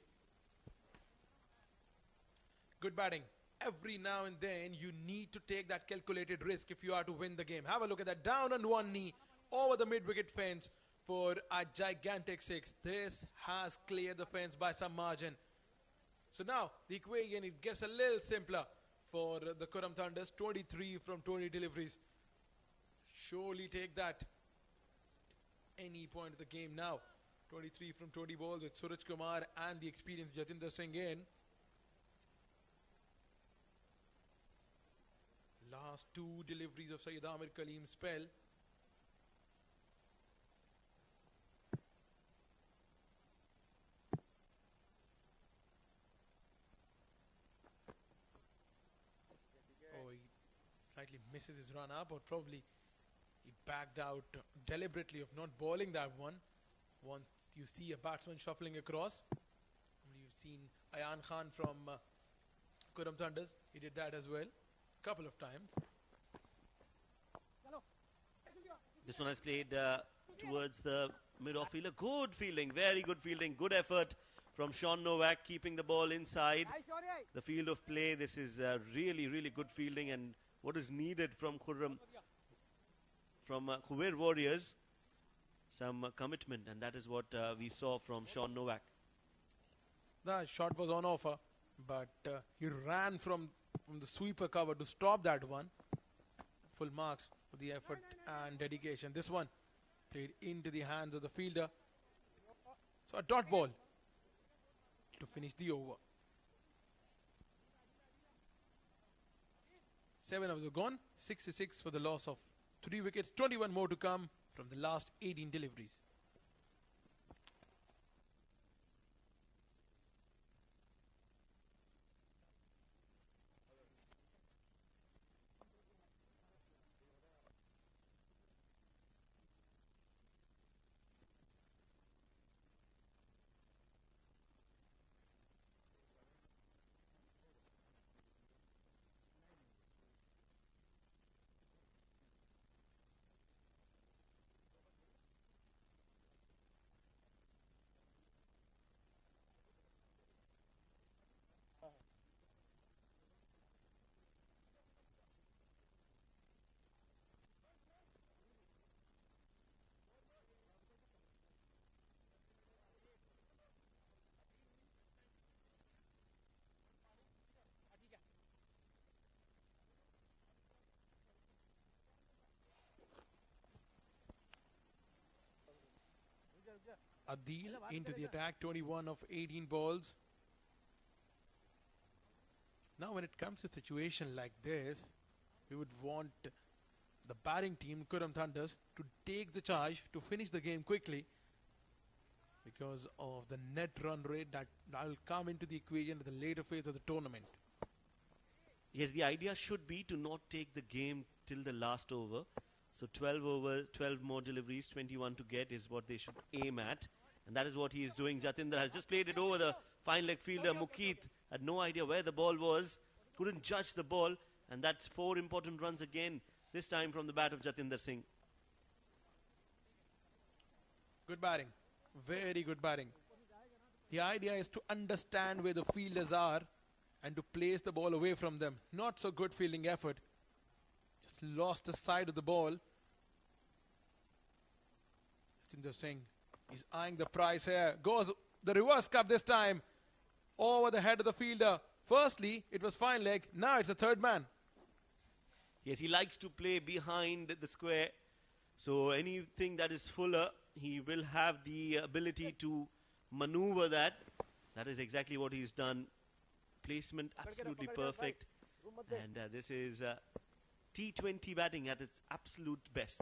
Speaker 10: Good batting. Every now and then you need to take that calculated risk if you are to win the game. Have a look at that. Down on one knee over the mid-wicket fence for a gigantic 6. This has cleared the fence by some margin. So now the equation, it gets a little simpler for the Qurum Thunders. 23 from 20 deliveries. Surely take that any point of the game now. 23 from 20 balls with Suraj Kumar and the experienced Jatinder Singh in. Last 2 deliveries of Sayyid Amir Kaleem's spell. Oh, he slightly misses his run up, or probably he backed out deliberately of not bowling that one. Once you see a batsman shuffling across, you've seen Ayan Khan from Qurum Thunders, he did that as well. Couple of times.
Speaker 2: This one has played towards the mid-off fielder. Good fielding, very good fielding. Good effort from Sean Novak, keeping the ball inside the field of play. This is really, really good fielding, and what is needed from Khuwair Warriors, some commitment, and that is what we saw from Sean Novak.
Speaker 10: The shot was on offer, but he ran from the sweeper cover to stop that one. Full marks for the effort and dedication. This one Played into the hands of the fielder. So a dot ball to finish the over. 7 overs are gone. 66 for the loss of 3 wickets. 21 more to come from the last 18 deliveries. Adil into the attack, 21 of 18 balls. Now when it comes to a situation like this, we would want the batting team, Qurum Thunders, to take the charge to finish the game quickly because of the net run rate that will come into the equation at the later phase of the tournament.
Speaker 2: Yes, the idea should be to not take the game till the last over. So 12 more deliveries, 21 to get is what they should aim at. And that is what he is doing. Jatinder has just played it over the fine leg fielder. Mukeet had no idea where the ball was. Couldn't judge the ball. And that's 4 important runs again. This time from the bat of Jatinder Singh.
Speaker 10: Good batting. Very good batting. The idea is to understand where the fielders are and to place the ball away from them. Not so good fielding effort. Just lost the side of the ball. Jatinder Singh is eyeing the prize here. Goes the reverse cup this time. Over the head of the fielder. Firstly, it was fine leg. Now it's a third man.
Speaker 2: Yes, he likes to play behind the square. So anything that is fuller, he will have the ability to maneuver that. That is exactly what he's done. Placement absolutely perfect. And this is T20 batting at its absolute best.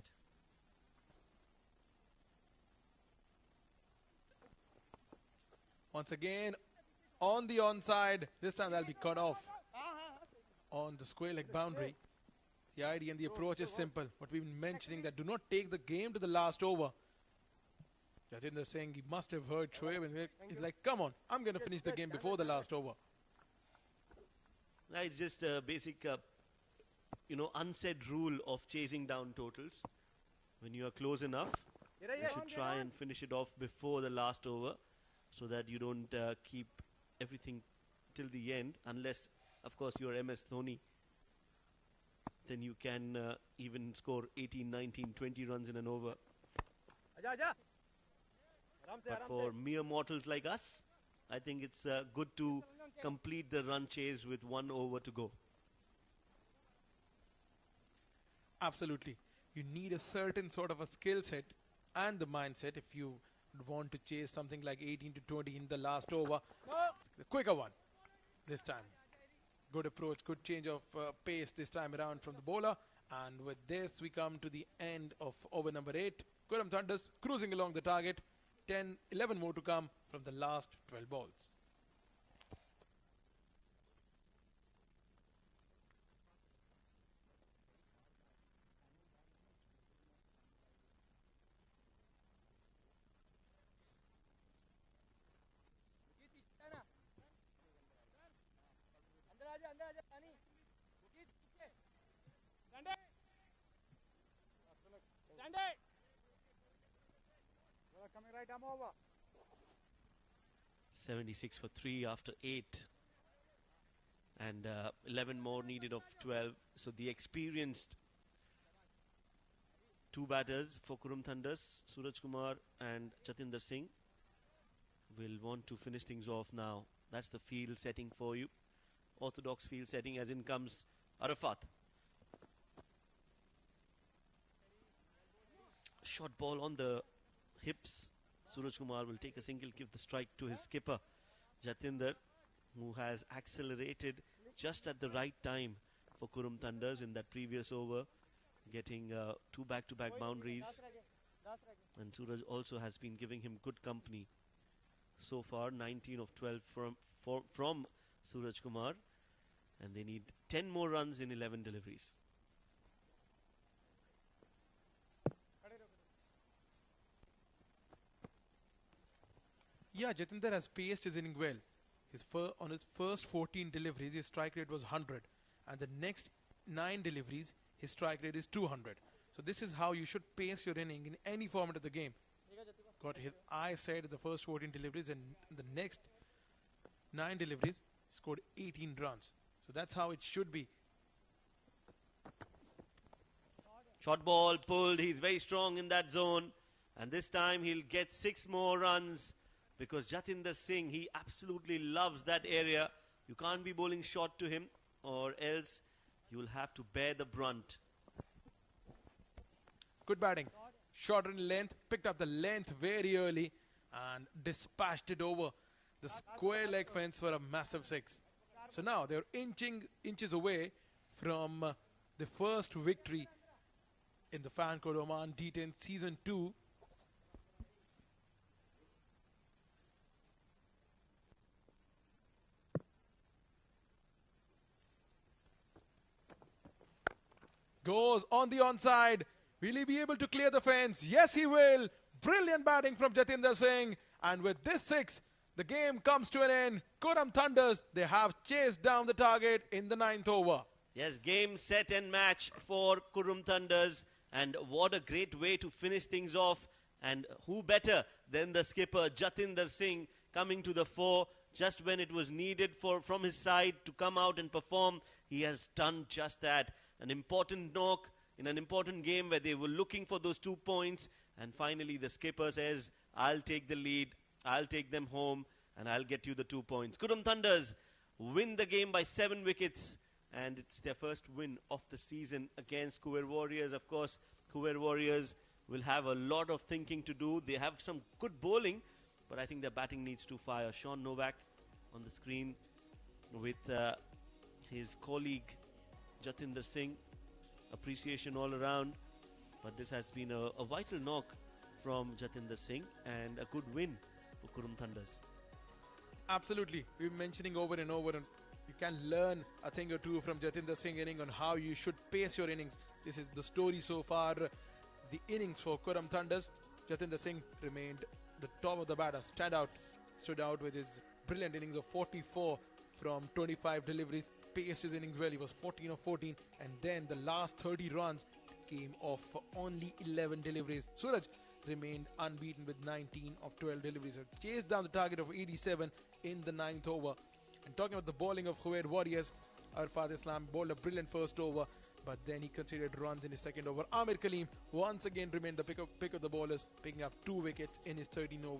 Speaker 10: Once again, on the onside. This time they'll be cut off on the square leg boundary. The idea and the approach is simple. What we've been mentioning, that do not take the game to the last over. Jatinder saying he must have heard Shoaib and he's like, come on, I'm going to finish the game before the last over.
Speaker 2: It's just a basic, unsaid rule of chasing down totals. When you are close enough, you should try and finish it off before the last over so that you don't keep everything till the end, unless, of course, you're MS Dhoni. Then you can even score 18, 19, 20 runs in an over. But for mere mortals like us, I think it's good to complete the run chase with 1 over to go.
Speaker 10: Absolutely. You need a certain sort of a skill set and the mindset if you want to chase something like 18 to 20 in the last over. The quicker one this time. Good approach, good change of pace this time around from the bowler. And with this, we come to the end of over number 8. Qurum Thunders cruising along the target. 10, 11 more to come from the last 12 balls.
Speaker 7: Coming right, I'm over.
Speaker 2: 76 for 3 after 8. And 11 more needed of 12. So the experienced 2 batters for Qurum Thunders, Suraj Kumar and Jatinder Singh, will want to finish things off now. That's the field setting for you. Orthodox field setting, as in comes Arafat. short ball on the hips. Suraj Kumar will take a single, give the strike to his skipper, Jatinder, who has accelerated just at the right time for Qurum Thunders in that previous over, getting 2 back-to-back boundaries. And Suraj also has been giving him good company so far. 19 of 12 from Suraj Kumar, and they need 10 more runs in 11 deliveries.
Speaker 10: Yeah, Jatinder has paced his inning well. On his first 14 deliveries, his strike rate was 100, and the next 9 deliveries, his strike rate is 200. So this is how you should pace your inning in any format of the game. Got his eye set at the first 14 deliveries, and the next 9 deliveries scored 18 runs. So that's how it should be.
Speaker 2: Short ball pulled. He's very strong in that zone, and this time he'll get 6 more runs, because Jatinder Singh, he absolutely loves that area. You can't be bowling short to him, or else you will have to bear the brunt.
Speaker 10: Good batting. Shorter in length, picked up the length very early and dispatched it over the square leg fence for a massive 6. So now they're inches away from the first victory in the Fan Code Oman D10 Season 2. Goes on the onside. Will he be able to clear the fence? Yes, he will. Brilliant batting from Jatinder Singh. And with this 6, the game comes to an end. Qurum Thunders, they have chased down the target in the 9th over.
Speaker 2: Yes, game, set and match for Qurum Thunders. And what a great way to finish things off. And who better than the skipper, Jatinder Singh, coming to the fore just when it was needed from his side to come out and perform. He has done just that. An important knock in an important game where they were looking for those 2 points, and finally the skipper says, I'll take the lead, I'll take them home, and I'll get you the 2 points. Qurum Thunders win the game by 7 wickets, and it's their first win of the season against Khuwair Warriors. Of course, Khuwair Warriors will have a lot of thinking to do. They have some good bowling, but I think their batting needs to fire. Sean Novak on the screen with his colleague Jatinder Singh. Appreciation all around, but this has been a vital knock from Jatinder Singh and a good win for Qurum Thunders.
Speaker 10: Absolutely. We've been mentioning over and over, and you can learn a thing or two from Jatinder Singh inning on how you should pace your innings. This is the story so far. The innings for Qurum Thunders, Jatinder Singh remained the top of the batter, stood out with his brilliant innings of 44 from 25 deliveries. Paced his innings well. He was 14 of 14, and then the last 30 runs came off for only 11 deliveries. Suraj remained unbeaten with 19 of 12 deliveries. So chased down the target of 87 in the 9th over. And talking about the bowling of Khuwair Warriors, Arfad Islam bowled a brilliant first over, but then he conceded runs in his second over. Amir Kaleem once again remained the pick of the bowlers, picking up 2 wickets in his 13 overs.